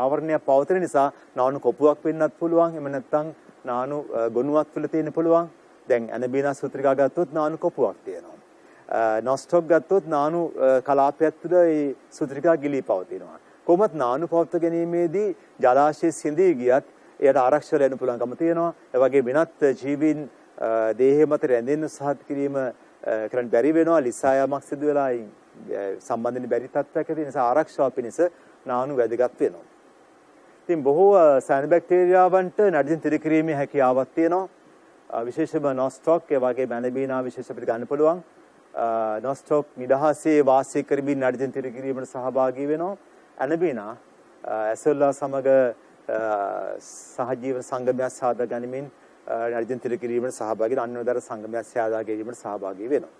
A: ආවරණය පවතින නිසා නානු කොපුවක් වෙන්නත් පුළුවන්. එහෙම නැත්නම් නානු ගොනුවක් තුළ තියෙන්න පුළුවන්. දැන් ඇනබීනා සූත්‍රිකා ගත්තොත් නානු කොපුවක් තියෙනවා. නොස්ටොක් ගත්තොත් නානු කලාපයක් තුළ ඒ සූත්‍රිකා ගිලී පවතිනවා. කොහොමත් නානු පවත්ව ගැනීමේදී ජලාශය සිඳී ගියත් එයට ආරක්ෂා වෙන්න පුළුවන්කම තියෙනවා. ඒ වගේ වෙනත් ජීවීන් දේහය මත රැඳෙන්න සහත් කිරීම කරන්න බැරි වෙනවා. ලිසා යාමක් සිදු වෙලා සම්බන්ධින බැරි තත්ත්වයක තියෙන නිසා ආරක්ෂාව පිණිස නානු වැදගත් වෙනවා. ඉතින් බොහෝ සයන බැක්ටීරියාවන්ට නඩින් තිරකිරීමේ හැකියාවක් තියෙනවා. විශේෂයෙන්ම නොස්ටොක් ඒ වගේ මැනබීනා විශේෂ අපිට ගන්න පුළුවන්. නොස්ටොක් නිදහසේ වාසය කරමින් නඩින් තිරකිරීමට සහභාගී වෙනවා. ඇනබීනා ඇසල්ලා සමග සහජීවන සංගමයක් සාදා ගැනීමෙන් නඩජන් තිරකිරීමට සහභාගී වෙන අන්‍යෝදර සංගමයක් සාදා ගැනීමට සහභාගී වෙනවා.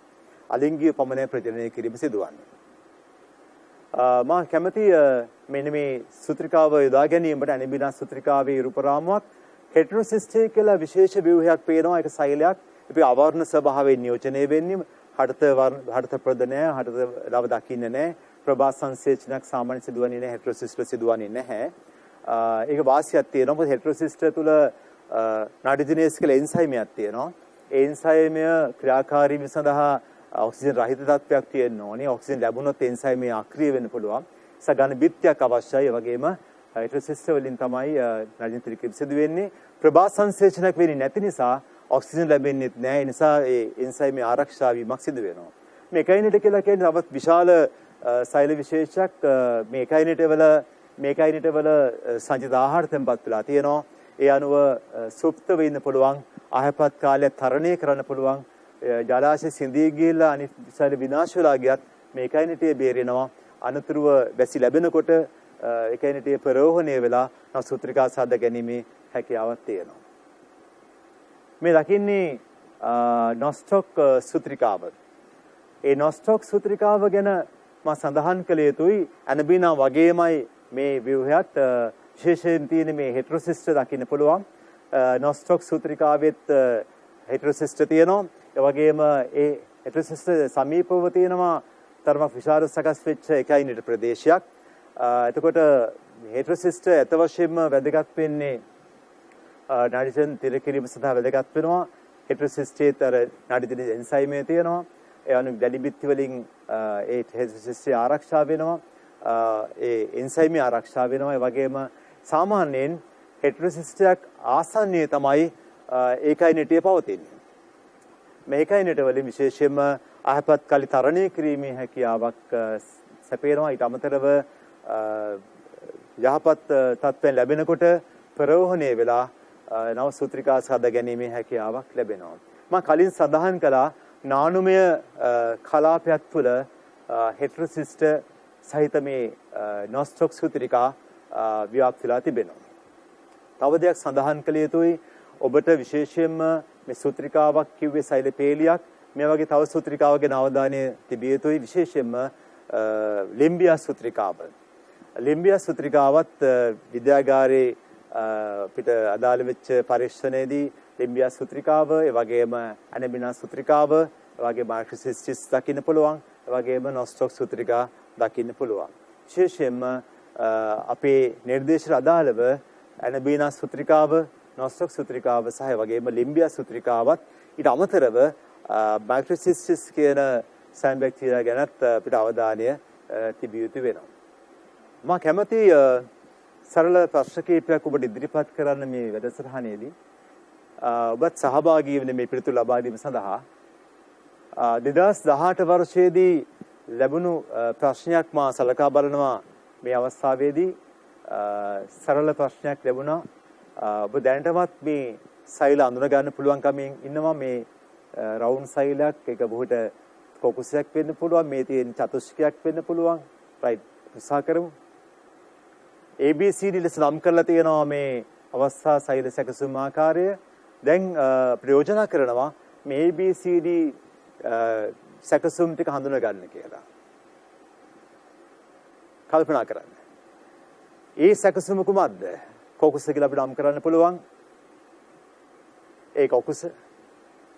A: අලිංගික පමණයි ප්‍රජනනය කිරීම සිදුවන්නේ. මා කැමති මෙන්න මේ සූත්‍රිකාව යොදා ගැනීමට ඇනිබිනා සූත්‍රිකාවේ රූප රාමුවක් හෙටරොසිස්ටේ කියලා විශේෂ ව්‍යුහයක් පේනවා. ඒක සෛලයක් අපි අවර්ණ ස්වභාවයෙන් නියෝජනය වෙන්නේ හඩත ප්‍රදනය හඩත ලව දකින්න නැහැ. ප්‍රභා සංසේචනයක් සාමාන්‍ය සිදුවන්නේ නැහැ. හෙටරොසිස්ටේ සිදුවන්නේ නැහැ. ඒක වාසියක් තියෙනවා. මොකද හෙටරොසිස්ටේ තුල නාඩිජිනේස් කියලා එන්සයිමයක් තියෙනවා. ඒ එන්සයිමය ක්‍රියාකාරීත්වය සඳහා ඔක්සිජන් රහිත තත්ත්වයක් තියෙන්න ඕනේ. ඔක්සිජන් ලැබුණොත් එන්සයිමය අක්‍රිය වෙන්න පුළුවන්. සගන බිත්තියක් අවශ්‍යයි. ඒ වගේම හෙටරොසිස්ටේ වලින් තමයි නාඩිජන් තිරකිරීම සිදු වෙන්නේ. ප්‍රභා සංසේචනයක් වෙන්නේ නැති නිසා ඔක්සිජන් ලැබෙන්නේ නැහැ. ඒ නිසා ඒ එන්සයිමය ආරක්ෂා වීමක් සිදු වෙනවා. මේ එකයිනෙට කියලා කියන්නේ තවත් විශාල සෛල විශේෂයක්. මේ එකයිනෙට වල සංජිත ආහාර තැන්පත් වෙලා තියෙනවා. ඒ අනුව සුප්තව ඉන්න පුළුවන්. ආහපත් කාලය තරණය කරන්න පුළුවන්. ජලාශය සිඳී ගිහිල්ලා අනිත් සෛල විනාශ වෙලා ගියත් මේ එකයිනෙටේ බේරෙනවා. අනතුරුව වැසි ලැබෙනකොට එකයිනෙටේ ප්‍රරෝහණය වෙලා නසුත්‍රිකා සාද ගැනීමේ හැකියාවක් තියෙනවා. මේ දකින්නේ නොස්ටොක් සූත්‍රිකාව. ඒ නොස්ටොක් සූත්‍රිකාව ගැන මා සඳහන් කළ යුතුයි. ඇනබිනා වගේමයි මේ ව්‍යුහයත් විශේෂයෙන් තියෙන මේ හෙටරොසිස්ටේ දකින්න පුළුවන්. නොස්ටොක් සූත්‍රිකාවෙත් හෙටරොසිස්ටේ තියෙනවා. ඒ වගේම ඒ හෙටරොසිස්ටේ සමීපව තියෙනවා තරමක් විශාල සකස් වෙච්ච එකයිනෙට ප්‍රදේශයක්. එතකොට හෙටරොසිස්ටේ අත වශයෙන්ම වැදගත් වෙන්නේ නාඩිජන් තිරකිරීම සඳහා වැදගත් වෙනවා. හෙටරොසිස්ටේතර නාඩිජන් එන්සයිමය තියෙනවා. ඒ අනුව දැඩි බිත්ති වලින් ඒ හෙටරොසිස්ටේ ආරක්ෂා වෙනවා. ඒ එන්සයිමය ආරක්ෂා වෙනවා. ඒ වගේම සාමාන්‍යයෙන් හෙටරොසිස්ටයක් ආසන්නයේ තමයි ඒකයිනෙටේ පවතින්නේ. මේ ඒකයිනෙට වලින් විශේෂයෙන්ම ආහපත් කලි තරණය කිරීමේ හැකියාවක් සැපේනවා. ඊට අමතරව යහපත් තත්ත්වයන් ලැබෙනකොට ප්‍රරෝහණය වෙලා නව සූත්‍රිකා සාද ගැනීමේ හැකියාවක් ලැබෙනවා. මම කලින් සඳහන් කළා නානුමය කලාපයක් තුළ හෙටරොසිස්ට සහිත මේ නොස්ටොක් සූත්‍රිකා ව්‍යාප්ත වෙලා තිබෙනවා. තව දෙයක් සඳහන් කළ යුතුයි. ඔබට විශේෂයෙන්ම මේ සූත්‍රිකාවක් කිව්වේ සෛල පේලියක්. මේ වගේ තව සූත්‍රිකාවක් ගැන අවධානය තිබිය යුතුයි. විශේෂයෙන්ම ලිම්බියා සූත්‍රිකාව. ලිම්බියා සූත්‍රිකාවත් විද්‍යාගාරයේ පිට අදාළ වෙච්ච පරීක්ෂණයේදී ලිම්බියා සූත්‍රිකාව, ඒ වගේම ඇනබිනා සූත්‍රිකාව, ඒ වගේම මාක්‍රොසිස්ටිස් දකින්න පුළුවන්. ඒ වගේම නොස්ටොක් සූත්‍රිකා දකින්න පුළුවන්. විශේෂයෙන්ම අපේ නිර්දේශයට අදාළව ඇනබිනා සූත්‍රිකාව, නොස්ටොක් සූත්‍රිකාව සහ වගේම ලිම්බියා සූත්‍රිකාවත් ඊට අමතරව මාක්‍රොසිස්ටිස් කියන සෑම් බැක්ටීරියා ගැනත් අපිට අවධානය තිබිය යුතු වෙනවා. මම කැමති සරල ප්‍රශ්න කිහිපයක් ඔබට ඉදිරිපත් කරන්න මේ වැඩසටහනේදී. ඔබත් සහභාගී වෙන මේ පිළිතුරු ලබා දීම සඳහා 2018 වර්ෂයේදී ලැබුණු ප්‍රශ්නයක් මා සලකා බලනවා. මේ අවස්ථාවේදී සරල ප්‍රශ්නයක් ලැබුණා. ඔබ දැනටමත් මේ සෛල අඳුන ගන්න පුළුවන් කමින් ඉන්නවා. මේ රවුන්ඩ් සෛලයක්, ඒක බොහෝට කොකුසයක් වෙන්න පුළුවන්, මේ තියෙන චතුෂ්කයක් වෙන්න පුළුවන්. රයිට්, උත්සාහ කරමු. ABCD ලෙස නම් කරලා තියෙනවා මේ අවස්ථා සෛල සැකසුම් ආකාරය. දැන් ප්‍රයෝජන කරනවා මේ ABCD සැකසුම් ටික හඳුනා ගන්න කියලා. කල්පනා කරන්න. ඒ සැකසුම කුමක්ද? කොකුස කියලා අපිට නම් කරන්න පුළුවන්. ඒ කොකුස.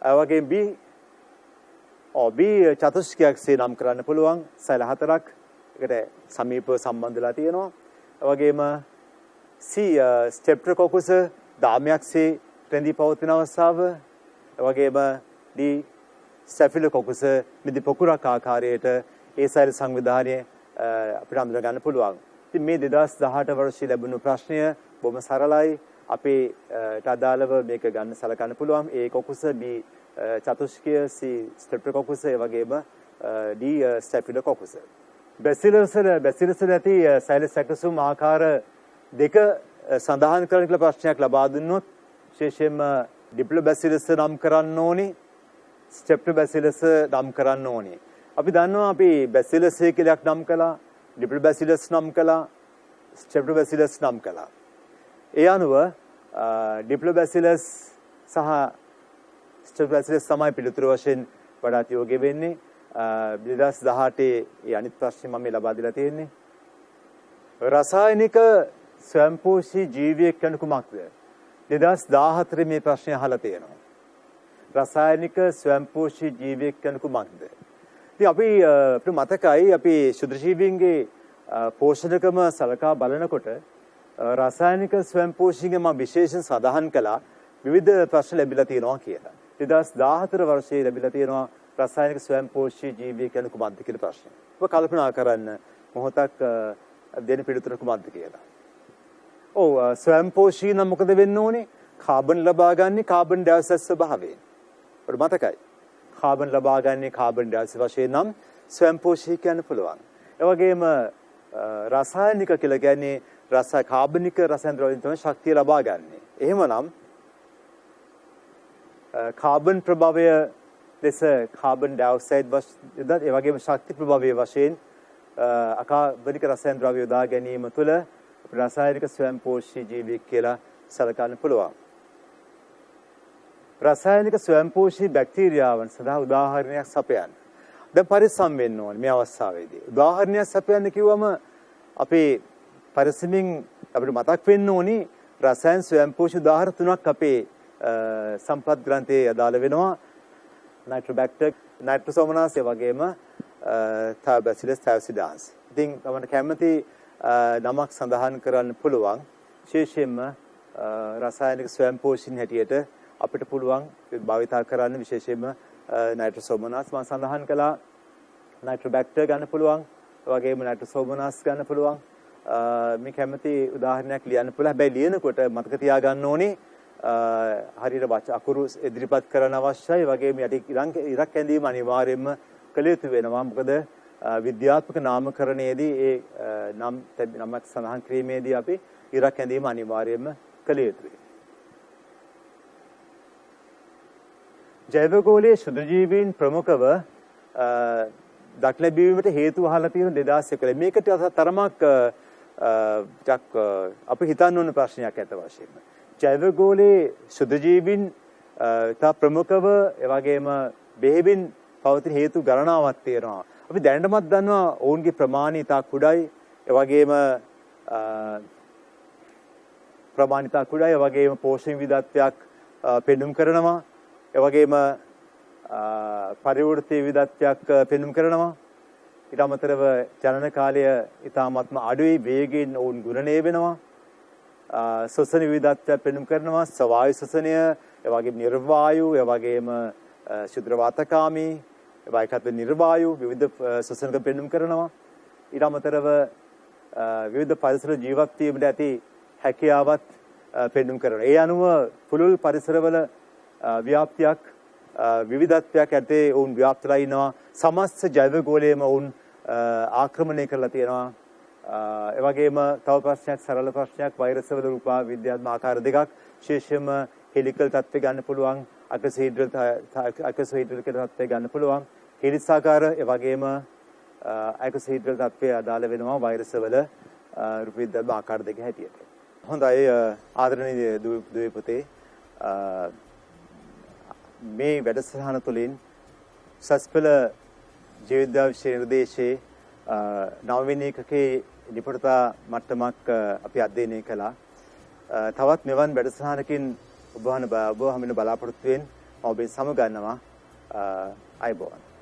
A: ඒ වගේම B චතුෂ්කයක් නම් කරන්න පුළුවන්. සෛල හතරක් එකට සමීපව සම්බන්ධලා තියෙනවා. ඒ වගේම C ස්ටෙප්ටොකොකස් දාමයක්සේ රැඳී පවතින අවස්ථාව. ඒ වගේම D ස්ටැෆිලොකොකස් නිදි පොකුරක් ආකාරයට ඒ සෛල සංවිධානය අපිට හඳුනා ගන්න පුළුවන්. ඉතින් මේ 2018 වර්ෂයේ ලැබුණු ප්‍රශ්නය බොහොම සරලයි. අපේට අදාළව මේක ගන්න සලකන්න පුළුවන්. A කොකුස, B චතුෂ්කය, C ස්ට්‍රෙප්ටොකොකස්, ඒ වගේම D ස්ටැෆිලොකොකස්. බැසිලස් ඇති සෛල සැකසුම් ආකාර දෙක සඳහන් කරන කියලා ප්‍රශ්නයක් ලබා දුන්නොත් විශේෂයෙන්ම ඩිප්ලොබැසිලස් නම් කරන්න ඕනේ, ස්ට්‍රෙප්ටොබැසිලස් නම් කරන්න ඕනේ. අපි දන්නවා අපි බැසිලස් කියලා නම් කළා, ඩිප්ලොබැසිලස් නම් කළා, ස්ට්‍රෙප්ටොබැසිලස් නම් කළා. ඒ අනුව ඩිප්ලොබැසිලස් සහ ස්ටෙබ්ලැසිලස් තමයි පිළිතුරු වශයෙන් වඩාත් යෝග්‍ය වෙන්නේ. 2018 ඒ අනිත් ප්‍රශ්නේ මම ලබා දීලා තියෙන්නේ. රසායනික ස්වයංපෝෂී ජීවියෙක් කියන කුමක්ද? 2014 මේ ප්‍රශ්නේ අහලා තියෙනවා. රසායනික ස්වයංපෝෂී ජීවියෙක් කියන කුමක්ද? ඉතින් අපිට මතකයි අපි ශුද්‍රජීවීන්ගේ පෝෂණකම සලකා බලනකොට රසායනික ස්වයංපෝෂීන්ගේ මම විශේෂයෙන් සඳහන් කළා විවිධ ප්‍රශ්න ලැබිලා තියෙනවා කියලා. 2014 වර්ෂයේ ලැබිලා තියෙනවා රසායනික ස්වයංපෝෂී ජීවියෙක් කියන කුමක්ද කියලා ප්‍රශ්න. ඔබ කල්පනා කරන්න මොහොතක් දෙන පිළිතුර කුමක්ද කියලා. ඔව් ස්වයංපෝෂී නම් මොකද වෙන්න ඕනේ? කාබන් ලබා ගන්න කාබන් ඩයොක්සයිඩ් ස්වභාවයෙන්. ඔබට මතකයි. කාබන් ලබා ගන්න කාබන් ඩයොක්සයිඩ් වශයෙන් නම් ස්වයංපෝෂී කියන්න පුළුවන්. ඒ වගේම රසායනික කියලා කියන්නේ කාබනික රසායන ද්‍රව්‍යයෙන් තමයි ශක්තිය ලබා ගන්න. එහෙමනම් කාබන් ප්‍රභවය ලෙස කාබන් ඩයොක්සයිඩ් ඒ වගේම ශක්ති ප්‍රභවයේ වශයෙන් අකාබනික රසායන ද්‍රව්‍ය යොදා ගැනීම තුළ රසායනික ස්වයංපෝෂී ජීවියෙක් කියලා සැලකන්න පුළුවන්. රසායනික ස්වයංපෝෂී බැක්ටීරියාවන් සඳහා උදාහරණයක් සපයන්න. දැන් පරිස්සම් වෙන්න ඕනේ මේ අවස්ථාවේදී. උදාහරණයක් සපයන්න කිව්වම අපේ පරිස්සමින් අපිට මතක් වෙන්න ඕනි රසායන ස්වයංපෝෂී උදාහරණ තුනක් අපේ සම්පත් ග්‍රන්ථයේ අදාළ වෙනවා. නයිට්‍රොබැක්ටර්, නයිට්‍රොසෝමනාස් ඒ වගේම තාබැසිලස් තාසිඩාන්ස්. ඉතින් අපිට කැමති නමක් සඳහන් කරන්න පුළුවන්. විශේෂයෙන්ම රසායනික ස්වයංපෝෂීන් හැටියට අපිට පුළුවන් භාවිතා කරන්න විශේෂයෙන්ම නයිට්‍රොසෝමනාස් මම සඳහන් කළා. නයිට්‍රොබැක්ටර් ගන්න පුළුවන්. ඒ වගේම නයිට්‍රොසෝමනාස් ගන්න පුළුවන්. මේ කැමති උදාහරණයක් ලියන්න පුළුවන්. හැබැයි ලියනකොට මතක තියාගන්න ඕනේ හරියට අකුරු ඉදිරිපත් කරන්න අවශ්‍යයි. ඒ වගේම ඉරක් ඇඳීම අනිවාර්යයෙන්ම කළ යුතු වෙනවා. මොකද විද්‍යාත්මක නාමකරණයේදී ඒ නමක් සඳහන් කිරීමේදී අපි ඉරක් ඇඳීම අනිවාර්යයෙන්ම කළ යුතුයි. ජෛවගෝලීය ශුද්ධජීවීන් ප්‍රමුඛව දක්න ලැබීමට හේතු වහලා තියෙන 2011 මේකට තරමක් අපි හිතන්න ඕන ප්‍රශ්නයක් ඇත්ත වශයෙන්ම. ජෛවගෝලීය ශුද්ධජීවීන් තා ප්‍රමුඛව ඒ වගේම බෙහෙවින් පවතින හේතු ගණනාවක් තියෙනවා. අපි දැනටමත් දන්නවා ඔවුන්ගේ ප්‍රමාණය ඉතා කුඩායි. ඒ වගේම ප්‍රමාණය ඉතා කුඩායි. ඒ වගේම පෝෂණ විවිධත්වයක් පෙන්눔 කරනවා. ඒ වගේම පරිවෘත්ති විවිධත්වයක් පෙන්눔 කරනවා. ඊට අමතරව ජනන කාලය ඉතාමත්ම අඩුයි. වේගයෙන් ඔවුන් ගුණණය වෙනවා. ශ්වසන විවිධත්වයක් පෙන්눔 කරනවා. ස්වායු ශ්වසනය, ඒ වගේම නිර්වායු, ඒ වගේම ශුද්ධ වාතකාමී වායකත්ව නිර්වායු විවිධ ශ්වසනක පෙන්눔 කරනවා. ඊට අමතරව විවිධ පරිසර ජීවත් වීමට ඇති හැකියාවත් පෙන්눔 කරනවා. ඒ අනුව පුළුල් පරිසරවල ව්‍යාප්තියක් විවිධත්වයක් ඇත්තේ ඔවුන් ව්‍යාප්තලා ඉනවා. සමස්ත ජෛවගෝලයේම ඔවුන් ආක්‍රමණය කරලා තියෙනවා. ඒ වගේම තව ප්‍රශ්නයක් සරල ප්‍රශ්නයක් වෛරසවල රූපා විද්‍යාත්මක ආකාර දෙකක් විශේෂයෙන්ම හෙලිකල් තත්ත්වය ගන්න පුළුවන්. අකසීඩ්‍රල් තත්ත්වය ගන්න පුළුවන්. හෙලිසාකාර ඒ වගේම අකසීඩ්‍රල් තත්ත්වය අදාළ වෙනවා වෛරසවල විද්‍යාත්මක ආකාර දෙක හැටියට. හොඳයි ආදරණීය දුවේ පුතේ මේ වැඩසටහන තුළින් සස්පල ජීවවිද්‍යා විෂය නිර්දේශයේ නවවෙනි එකකේ නිපුණතා මට්ටමක් අපි අධ්‍යයනය කළා. තවත් මෙවන් වැඩසටහනකින් ඔබ හමින බලාපොරොත්තු වෙන ඔබේ සමගන්නවා අයබෝවන්.